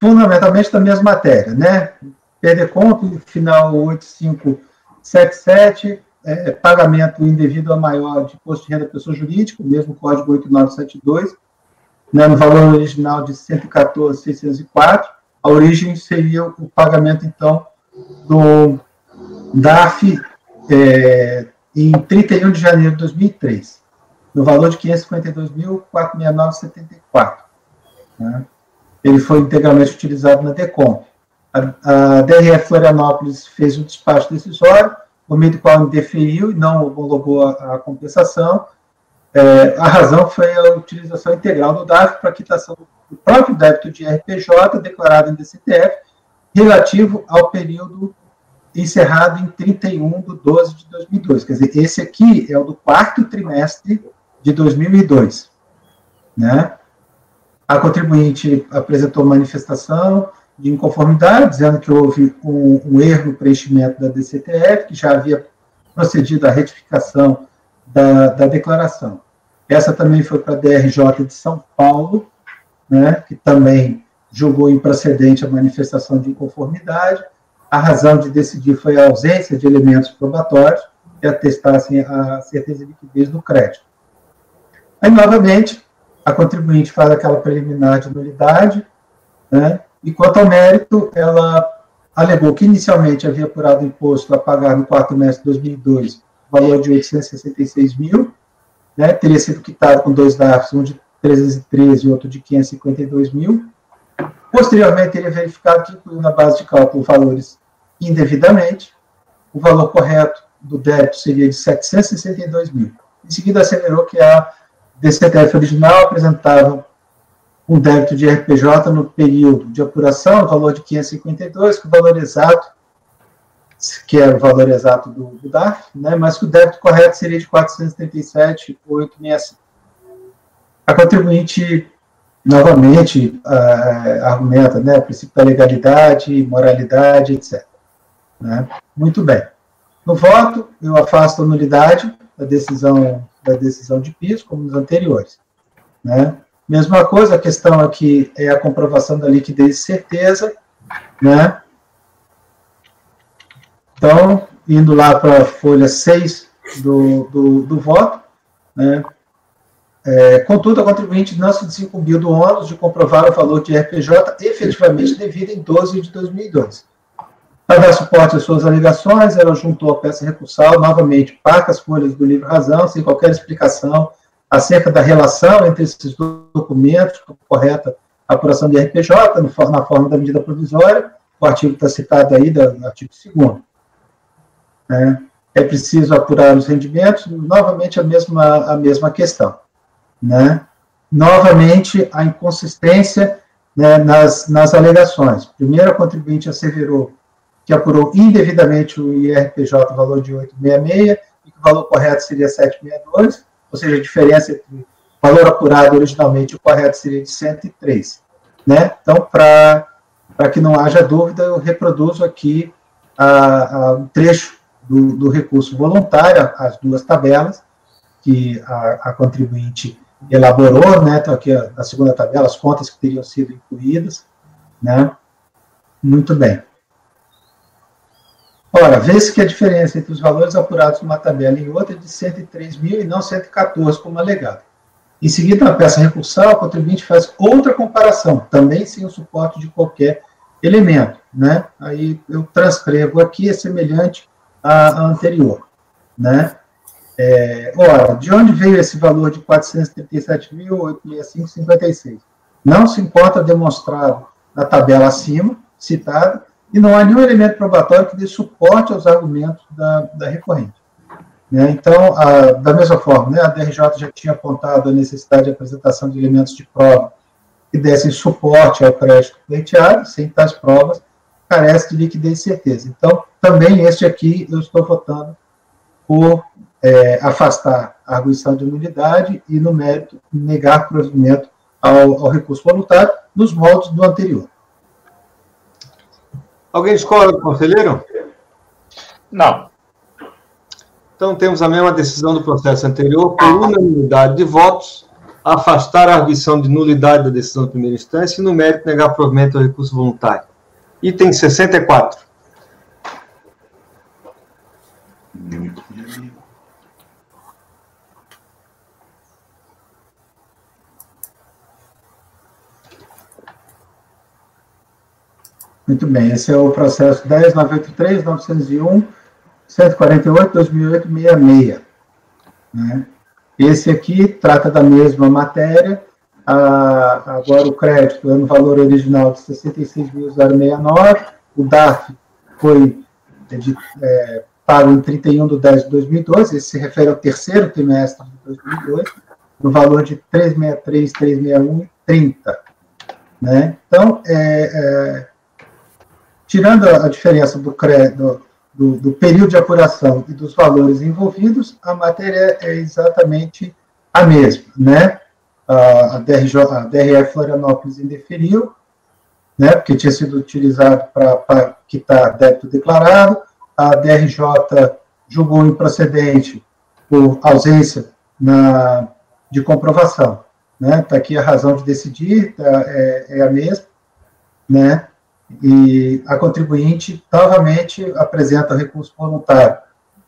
fundamentalmente da mesma matéria, né? PDCOMP, final 8577, pagamento indevido a maior de imposto de renda da pessoa jurídica, mesmo código 8972, né, no valor original de 114.604. A origem seria o pagamento, então, do DARF em 31 de janeiro de 2003, no valor de 552.469,74. Né? Ele foi integralmente utilizado na DECOMP. A DRF Florianópolis fez o despacho decisório, por meio do qual deferiu e não homologou a compensação. A razão foi a utilização integral do DARF para quitação do próprio débito de RPJ declarado em DCTF, relativo ao período encerrado em 31/12 de 2002. Quer dizer, esse aqui é o do quarto trimestre de 2002. Né? A contribuinte apresentou manifestação de inconformidade, dizendo que houve um erro no preenchimento da DCTF, que já havia procedido à retificação da declaração. Essa também foi para a DRJ de São Paulo, né, que também julgou improcedente a manifestação de inconformidade. A razão de decidir foi a ausência de elementos probatórios que atestassem a certeza e liquidez do crédito. Aí, novamente, a contribuinte faz aquela preliminar de nulidade, né? E quanto ao mérito, ela alegou que inicialmente havia apurado imposto a pagar no quarto trimestre de 2002, valor de 866 mil, né? Teria sido quitado com 2 DARFs, um de 313 e outro de 552 mil. Posteriormente, teria verificado que incluiu na base de cálculo valores indevidamente. O valor correto do débito seria de 762 mil. Em seguida, asseverou que a DCTF original apresentava um débito de RPJ no período de apuração, no valor de 552, que o valor exato, que era o valor exato do DARF, né, mas que o débito correto seria de 437.865. A contribuinte, novamente, argumenta, né, o princípio da legalidade, moralidade, etc. Né? Muito bem. No voto, eu afasto a nulidade da decisão de piso, como nos anteriores. Né? Mesma coisa, a questão aqui é a comprovação da liquidez e certeza, né? Então, indo lá para a folha 6 do voto, né? Contudo, a contribuinte não se desincumbiu do ônus de comprovar o valor de RPJ efetivamente devido em 12 de 2002. Para dar suporte às suas alegações, ela juntou a peça recursal, novamente, parcas folhas do livro Razão, sem qualquer explicação acerca da relação entre esses documentos, correta apuração de RPJ, na forma da medida provisória, o artigo está citado aí, do artigo 2º. É preciso apurar os rendimentos, novamente a mesma questão. Né? Novamente, a inconsistência, né, nas alegações. Primeiro, a contribuinte asseverou que apurou indevidamente o IRPJ, valor de 866, e que o valor correto seria 762, ou seja, a diferença entre o valor apurado originalmente e o correto seria de 103. Né? Então, para que não haja dúvida, eu reproduzo aqui um trecho do recurso voluntário, as duas tabelas, que a contribuinte elaborou, né? Então, aqui na segunda tabela, as contas que teriam sido incluídas. Né? Muito bem. Ora, vê-se que a diferença entre os valores apurados numa tabela e outra é de 103 mil e não 114, como alegado. Em seguida, na peça recursal, a contribuinte faz outra comparação, também sem o suporte de qualquer elemento. Né? Aí eu transcrevo aqui, é semelhante à anterior. Né? Ora, de onde veio esse valor de 437.865,56? Não se encontra demonstrado na tabela acima, citada, e não há nenhum elemento probatório que dê suporte aos argumentos da recorrente. Né? Então, da mesma forma, né, a DRJ já tinha apontado a necessidade de apresentação de elementos de prova que dessem suporte ao crédito pleiteado, sem tais provas, carece de liquidez e certeza. Então, também este aqui, eu estou votando por afastar a arguição de nulidade e, no mérito, negar provimento ao recurso voluntário, nos moldes do anterior. Alguém discorda, conselheiro? Não. Então, temos a mesma decisão do processo anterior, por unanimidade de votos, afastar a arguição de nulidade da decisão de primeira instância e, no mérito, negar provimento ao recurso voluntário. Item 64. Muito bem, esse é o processo 10.983, 901, 148, 2008, 66. Né? Esse aqui trata da mesma matéria, agora o crédito é no valor original de 66.069, o DARF foi pago em 31/10/2012, esse se refere ao terceiro trimestre de 2002, no valor de 363, 361 e 30. Né? Então, tirando a diferença do período de apuração e dos valores envolvidos, a matéria é exatamente a mesma. Né? A DRE Florianópolis indeferiu, né, porque tinha sido utilizado para quitar débito declarado, a DRJ julgou improcedente por ausência de comprovação. Né? Está aqui a razão de decidir, é a mesma, né? E a contribuinte novamente apresenta recurso voluntário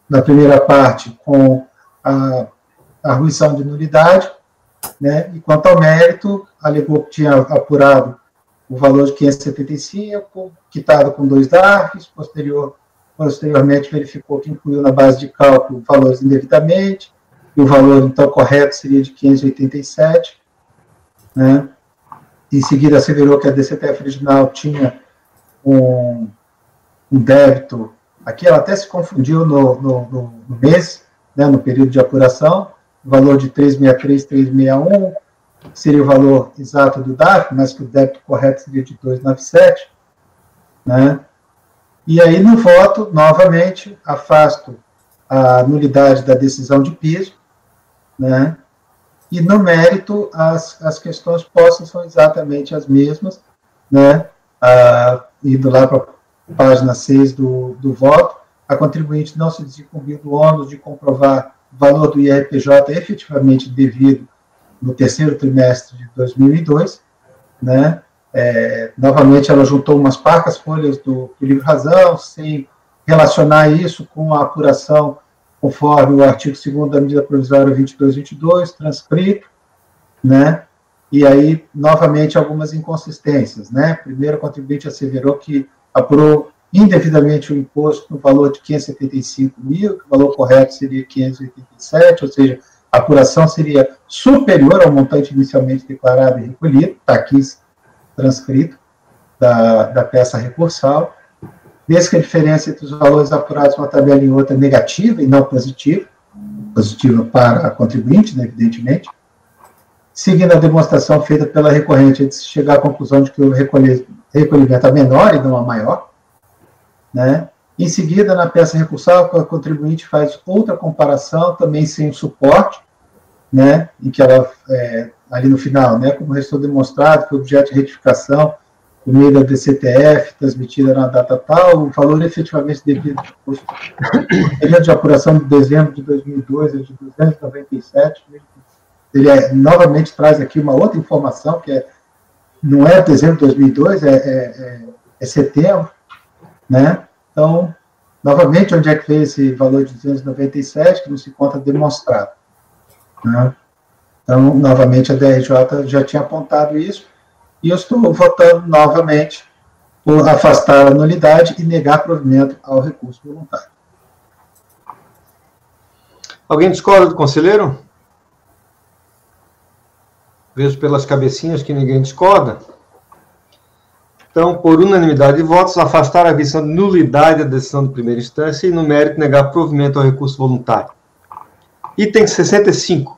na primeira parte com a arguição de nulidade, né? E quanto ao mérito, alegou que tinha apurado o valor de 575, quitado com 2 DARFs, posteriormente verificou que incluiu na base de cálculo valores indevidamente, e o valor, então, correto seria de 587, né? Em seguida, asseverou que a DCTF original tinha um débito, aqui ela até se confundiu no mês, né, no período de apuração, o valor de 363,361, seria o valor exato do DARF, mas que o débito correto seria de 297, né? E aí, no voto, novamente, afasto a nulidade da decisão de piso, né? E no mérito, as questões postas são exatamente as mesmas, né? Indo lá para a página 6 do voto, a contribuinte não se desincumbiu do ônus de comprovar o valor do IRPJ efetivamente devido no terceiro trimestre de 2002, né? Novamente, ela juntou umas parcas folhas do livro-razão, sem relacionar isso com a apuração conforme o artigo 2º da medida provisória 2222, transcrito, né? E aí, novamente, algumas inconsistências, né? Primeiro, o contribuinte asseverou que apurou indevidamente o imposto no valor de 575 mil, que o valor correto seria 587, ou seja, a apuração seria superior ao montante inicialmente declarado e recolhido, está aqui transcrito da peça recursal, desde que a diferença entre os valores apurados uma tabela e outra é negativa e não positiva para a contribuinte, né, evidentemente, seguindo a demonstração feita pela recorrente, de chegar à conclusão de que o recolhimento é menor e não a maior, né? Em seguida, na peça recursal, a contribuinte faz outra comparação, também sem suporte, né, em que ela, ali no final, né, como restou demonstrado, que o objeto de retificação, por meio da DCTF, transmitida na data tal, o valor efetivamente devido ao período de apuração de dezembro de 2002 é de 297, ele novamente traz aqui uma outra informação, que não é dezembro de 2002, é setembro, né? Então, novamente, onde é que veio esse valor de 297, que não se encontra demonstrado, né? Então, novamente, a DRJ já tinha apontado isso, e eu estou votando novamente por afastar a nulidade e negar provimento ao recurso voluntário. Alguém discorda do conselheiro? Vejo pelas cabecinhas que ninguém discorda. Então, por unanimidade de votos, afastar a visão de nulidade da decisão de primeira instância e, no mérito, negar provimento ao recurso voluntário. Item 65.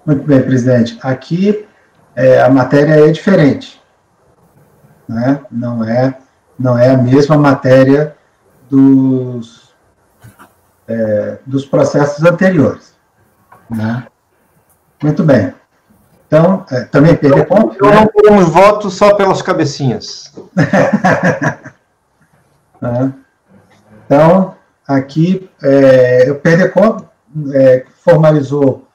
Muito bem, presidente. Aqui a matéria é diferente, né? Não é a mesma matéria dos processos anteriores, né? Muito bem. Então, também perder ponto. Então, não queremos voto só pelas cabecinhas. Então, aqui, eu perder conta, formalizou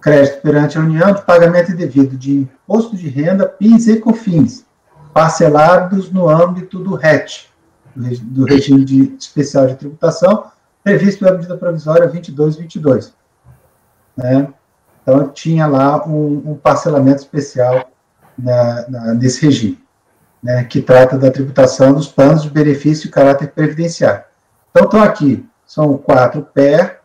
crédito perante a União de pagamento indevido de imposto de renda, PIS e COFINS, parcelados no âmbito do RET, do regime especial de tributação, previsto pela medida provisória 2222. Né? Então, tinha lá um parcelamento especial nesse regime, né, que trata da tributação dos planos de benefício de caráter previdenciário. Então, estão aqui, são 4 PER,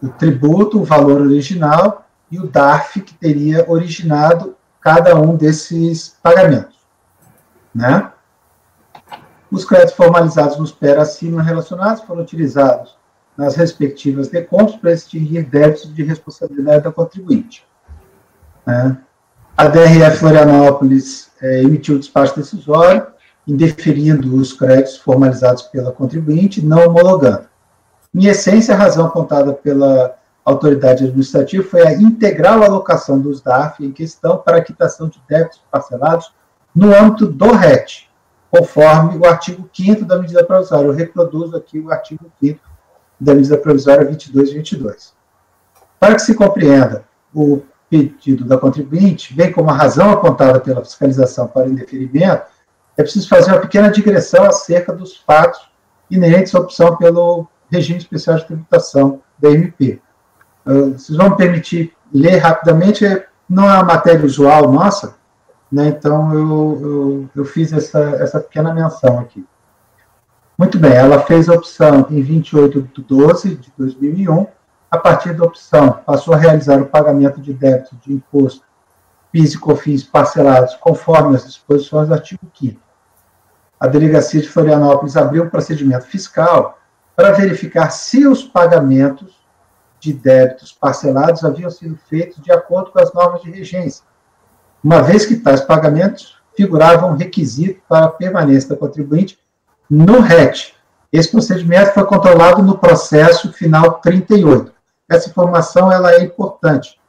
o tributo, o valor original, e o DARF que teria originado cada um desses pagamentos, né? Os créditos formalizados nos PER acima relacionados foram utilizados nas respectivas decompos para extinguir débitos de responsabilidade da contribuinte, né? A DRF Florianópolis emitiu despacho decisório, indeferindo os créditos formalizados pela contribuinte, não homologando. Em essência, a razão apontada pela autoridade administrativa foi a integral alocação dos DARF em questão para a quitação de débitos parcelados no âmbito do RET, conforme o artigo 5º da medida provisória. Eu reproduzo aqui o artigo 5º da medida provisória 2222. Para que se compreenda, o pedido da contribuinte, bem como a razão apontada pela fiscalização para o indeferimento, é preciso fazer uma pequena digressão acerca dos fatos inerentes à opção pelo regime especial de tributação da MP. Vocês vão me permitir ler rapidamente, não é uma matéria usual nossa, né, então eu fiz essa pequena menção aqui. Muito bem, ela fez a opção em 28/12/2001, a partir da opção passou a realizar o pagamento de débito de imposto PIS e COFINS parcelados conforme as disposições do artigo 5º. A Delegacia de Florianópolis abriu um procedimento fiscal para verificar se os pagamentos de débitos parcelados haviam sido feitos de acordo com as normas de regência, uma vez que tais pagamentos figuravam requisito para a permanência da contribuinte no RET. Esse procedimento foi controlado no processo final 38. Essa informação ela é importante,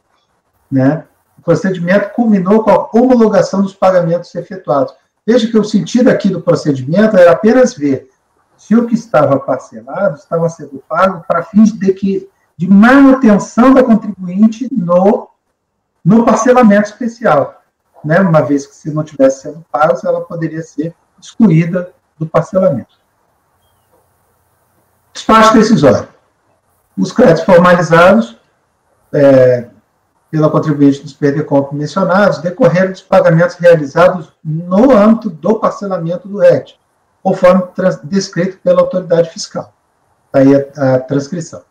né? O procedimento culminou com a homologação dos pagamentos efetuados. Veja que o sentido aqui do procedimento era apenas ver se o que estava parcelado estava sendo pago para fins de manutenção da contribuinte no parcelamento especial, né? Uma vez que se não tivesse sendo pago, ela poderia ser excluída do parcelamento. Despacho decisório. Os créditos formalizados pela contribuinte dos PRDCOMP mencionados decorreram dos pagamentos realizados no âmbito do parcelamento do RET, conforme descrito pela autoridade fiscal. Aí a transcrição.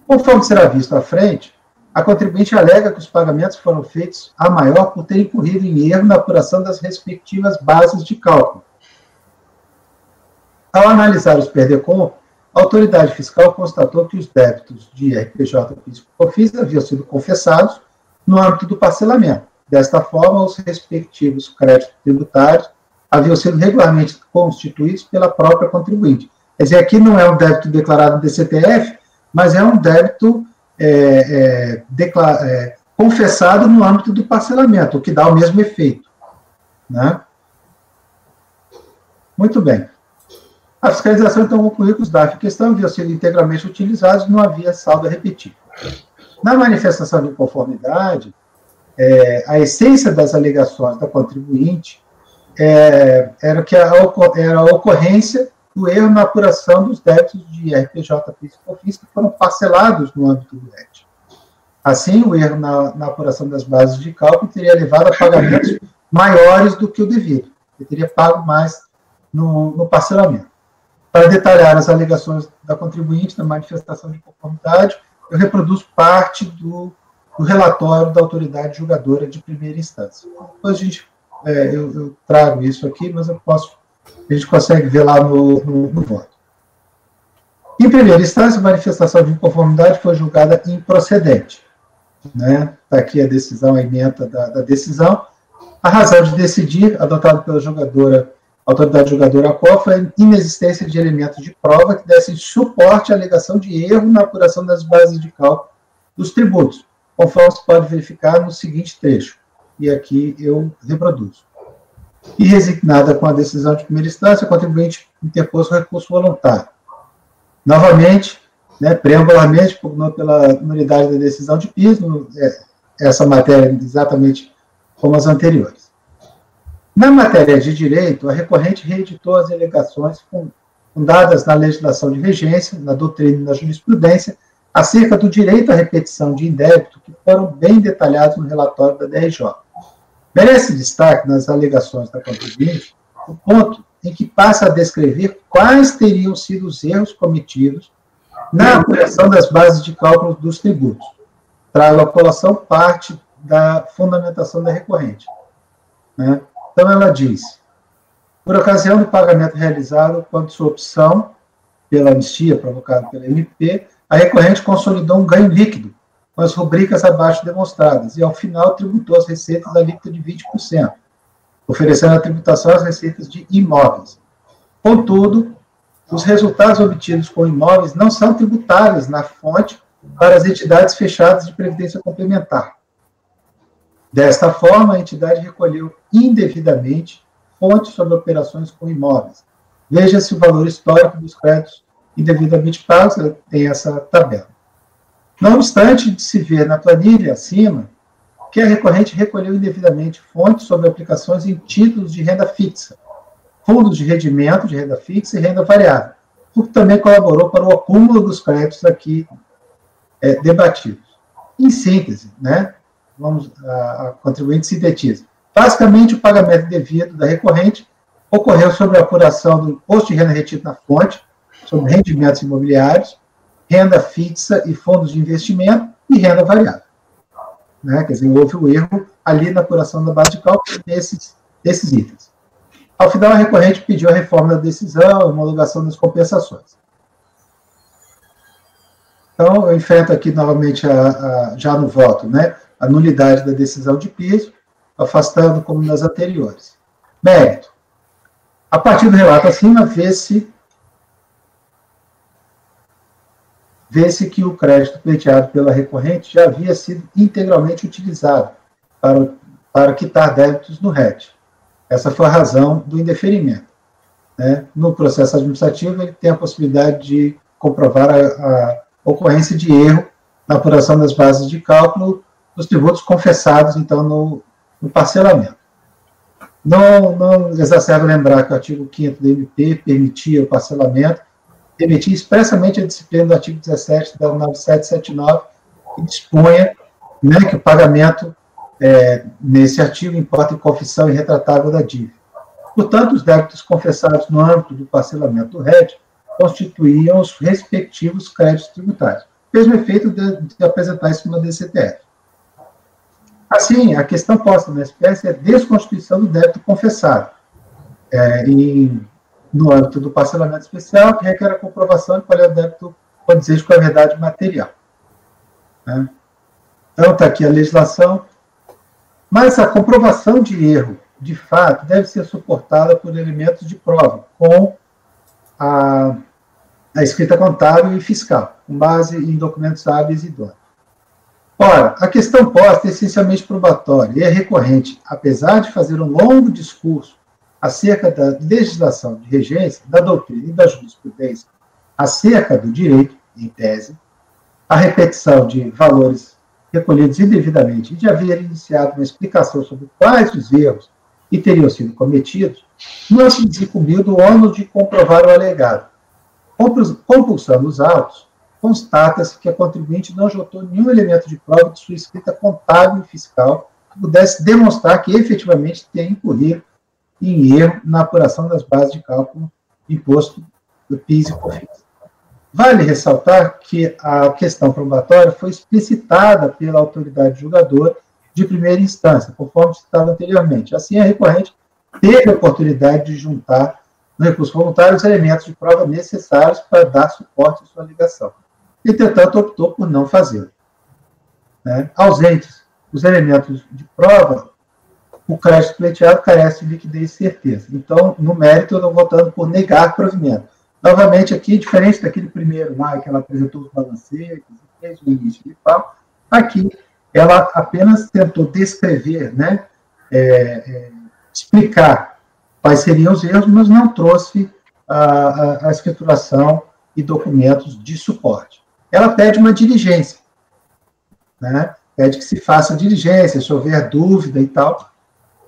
Conforme será visto à frente, a contribuinte alega que os pagamentos foram feitos a maior por ter incorrido em erro na apuração das respectivas bases de cálculo. Ao analisar os PRDCOMP, a autoridade fiscal constatou que os débitos de IRPJ, PIS e COFINS haviam sido confessados no âmbito do parcelamento. Desta forma, os respectivos créditos tributários haviam sido regularmente constituídos pela própria contribuinte. Quer dizer, aqui não é um débito declarado no DCTF, mas é um débito confessado no âmbito do parcelamento, o que dá o mesmo efeito, né? Muito bem. A fiscalização, então, concluiu que os DARF em questão haviam sido integralmente utilizados e não havia saldo a repetir. Na manifestação de inconformidade, a essência das alegações da contribuinte era a ocorrência do erro na apuração dos débitos de IRPJ, PIS e COFINS que foram parcelados no âmbito do RET. Assim, o erro na apuração das bases de cálculo teria levado a pagamentos maiores do que o devido. Ele teria pago mais no parcelamento. Para detalhar as alegações da contribuinte na manifestação de conformidade, eu reproduzo parte do relatório da autoridade julgadora de primeira instância. Depois eu trago isso aqui, mas a gente consegue ver lá no voto. Em primeira instância, a manifestação de inconformidade foi julgada improcedente. Né? Está aqui a decisão, a ementa da decisão. A razão de decidir, adotada pela autoridade julgadora qual foi a inexistência de elementos de prova que dessem suporte à alegação de erro na apuração das bases de cálculo dos tributos, conforme se pode verificar no seguinte trecho, e aqui eu reproduzo. E resignada com a decisão de primeira instância, a contribuinte interpôs o recurso voluntário. Novamente, preambularmente, pugnou pela nulidade da decisão de PIS, essa matéria exatamente como as anteriores. Na matéria de direito, a recorrente reeditou as alegações fundadas na legislação de regência, na doutrina e na jurisprudência, acerca do direito à repetição de indébito, que foram bem detalhados no relatório da DRJ. Merece destaque nas alegações da contribuinte o ponto em que passa a descrever quais teriam sido os erros cometidos na apuração das bases de cálculo dos tributos. Trago à colação parte da fundamentação da recorrente. Né? Então, ela diz, por ocasião do pagamento realizado quanto sua opção pela anistia provocada pela MP, a recorrente consolidou um ganho líquido com as rubricas abaixo demonstradas e, ao final, tributou as receitas alíquota de 20%, oferecendo a tributação às receitas de imóveis. Contudo, os resultados obtidos com imóveis não são tributáveis na fonte para as entidades fechadas de previdência complementar. Desta forma, a entidade recolheu indevidamente fontes sobre operações com imóveis. Veja-se o valor histórico dos créditos indevidamente pagos, tem essa tabela. Não obstante de se ver na planilha acima que a recorrente recolheu indevidamente fontes sobre aplicações em títulos de renda fixa, fundos de rendimento de renda fixa e renda variável, o que também colaborou para o acúmulo dos créditos aqui debatidos. Em síntese, né, a contribuinte sintetiza. Basicamente, o pagamento devido da recorrente ocorreu sobre a apuração do imposto de renda retido na fonte, sobre rendimentos imobiliários, renda fixa e fundos de investimento e renda variável. Né? Quer dizer, houve o erro ali na apuração da base de cálculo desses itens. Ao final, a recorrente pediu a reforma da decisão, a homologação das compensações. Então, eu enfrento aqui novamente, já no voto, né, a nulidade da decisão de piso, afastando como nas anteriores. Mérito. A partir do relato acima, vê-se que o crédito pleiteado pela recorrente já havia sido integralmente utilizado para quitar débitos no RET. Essa foi a razão do indeferimento. Né? No processo administrativo, ele tem a possibilidade de comprovar a ocorrência de erro na apuração das bases de cálculo dos tributos confessados, então, no parcelamento. Não exacerba lembrar que o artigo 5º do MP permitia o parcelamento, permitia expressamente a disciplina do artigo 17 da 9779, que dispunha, né, que o pagamento nesse artigo importa em confissão irretratável da dívida. Portanto, os débitos confessados no âmbito do parcelamento do RET constituíam os respectivos créditos tributários. Mesmo efeito de apresentar isso numa DCTF. Assim, a questão posta na espécie é a desconstituição do débito confessado, no âmbito do parcelamento especial, que requer a comprovação de qual é o débito condizente com a verdade material. Né? Então, está aqui a legislação, mas a comprovação de erro, de fato, deve ser suportada por elementos de prova, com a escrita contábil e fiscal, com base em documentos hábeis e idôneos. Ora, a questão posta é essencialmente probatória e é recorrente, apesar de fazer um longo discurso acerca da legislação de regência, da doutrina e da jurisprudência, acerca do direito, em tese, a repetição de valores recolhidos indevidamente e de haver iniciado uma explicação sobre quais os erros que teriam sido cometidos, não se desincumbiu do ônus de comprovar o alegado. Compulsando os autos, constata-se que a contribuinte não juntou nenhum elemento de prova de sua escrita contábil e fiscal que pudesse demonstrar que efetivamente tem incorrido em erro na apuração das bases de cálculo do imposto do PIS e COFINS. Vale ressaltar que a questão probatória foi explicitada pela autoridade julgadora de primeira instância, conforme citado anteriormente. Assim, a recorrente teve a oportunidade de juntar no recurso voluntário os elementos de prova necessários para dar suporte à sua alegação. Entretanto, optou por não fazê-lo. Né? Ausentes os elementos de prova, o crédito pleiteado carece de liquidez e certeza. Então, no mérito, eu estou votando por negar provimento. Novamente, aqui, diferente daquele primeiro lá, que ela apresentou os balancetes, fez o início de pau, aqui ela apenas tentou descrever, né, explicar quais seriam os erros, mas não trouxe a escrituração e documentos de suporte. Ela pede uma diligência, né, pede que se faça diligência, se houver dúvida e tal,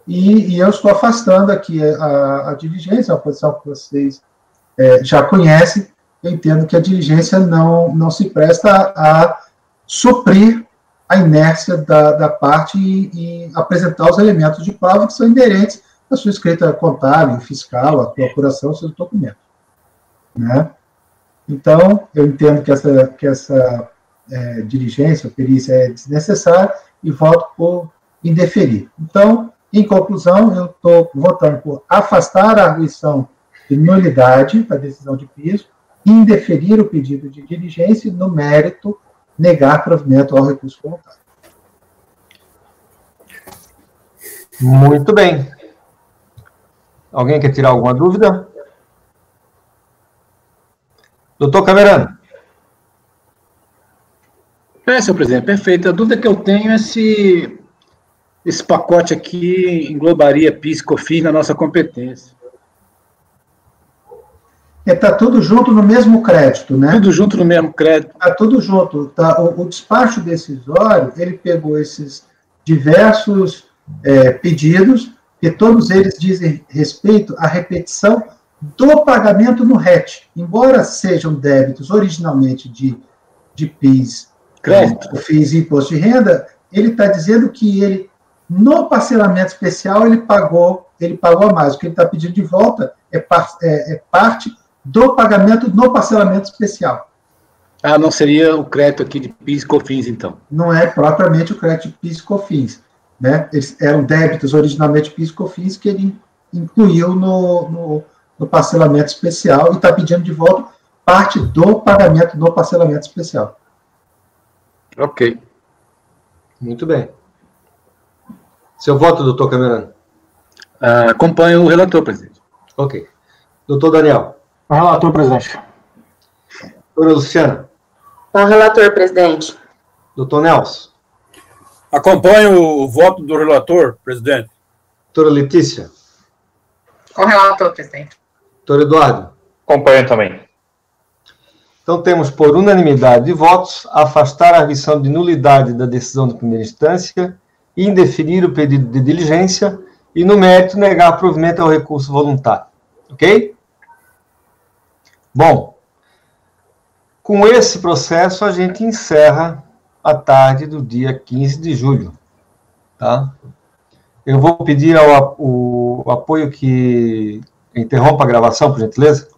e eu estou afastando aqui a diligência, uma posição que vocês já conhecem. Eu entendo que a diligência não se presta a suprir a inércia da parte e apresentar os elementos de prova que são inerentes à sua escrita contábil, fiscal, à sua apuração, aos seus documentos. Né? Então, eu entendo que essa diligência, perícia é desnecessária e voto por indeferir. Então, em conclusão, eu estou votando por afastar a arguição de nulidade da decisão de piso, indeferir o pedido de diligência e, no mérito, negar provimento ao recurso voluntário. Muito bem. Alguém quer tirar alguma dúvida? Doutor Camerano. Senhor presidente, perfeito. A dúvida que eu tenho é se esse pacote aqui englobaria PIS e COFINS na nossa competência. Está tudo junto no mesmo crédito, né? Tudo junto no mesmo crédito. Está tudo junto. Tá? O despacho decisório, ele pegou esses diversos pedidos, que todos eles dizem respeito à repetição do pagamento no RET. Embora sejam débitos originalmente de PIS, COFINS e Imposto de Renda, ele está dizendo que ele, no parcelamento especial, ele pagou a mais. O que ele está pedindo de volta é parte do pagamento no parcelamento especial. Ah, não seria o crédito aqui de PIS e COFINS, então? Não é propriamente o crédito de PIS e COFINS. Né? Eles eram débitos originalmente PIS e COFINS que ele incluiu no parcelamento especial e está pedindo de volta parte do pagamento do parcelamento especial. Ok. Muito bem. Seu voto, doutor Camerano? Acompanho o relator, presidente. Ok. Doutor Daniel? O relator, presidente. Doutora Luciana? Com o relator, presidente. Doutor Nelson? Acompanho o voto do relator, presidente. Doutora Letícia? Com o relator, presidente. Doutor Eduardo? Acompanho também. Então, temos, por unanimidade de votos, afastar a arguição de nulidade da decisão de primeira instância, indeferir o pedido de diligência e, no mérito, negar provimento ao recurso voluntário. Ok? Bom, com esse processo, a gente encerra a tarde do dia 15 de julho. Tá? Eu vou pedir o apoio que interrompa a gravação, por gentileza.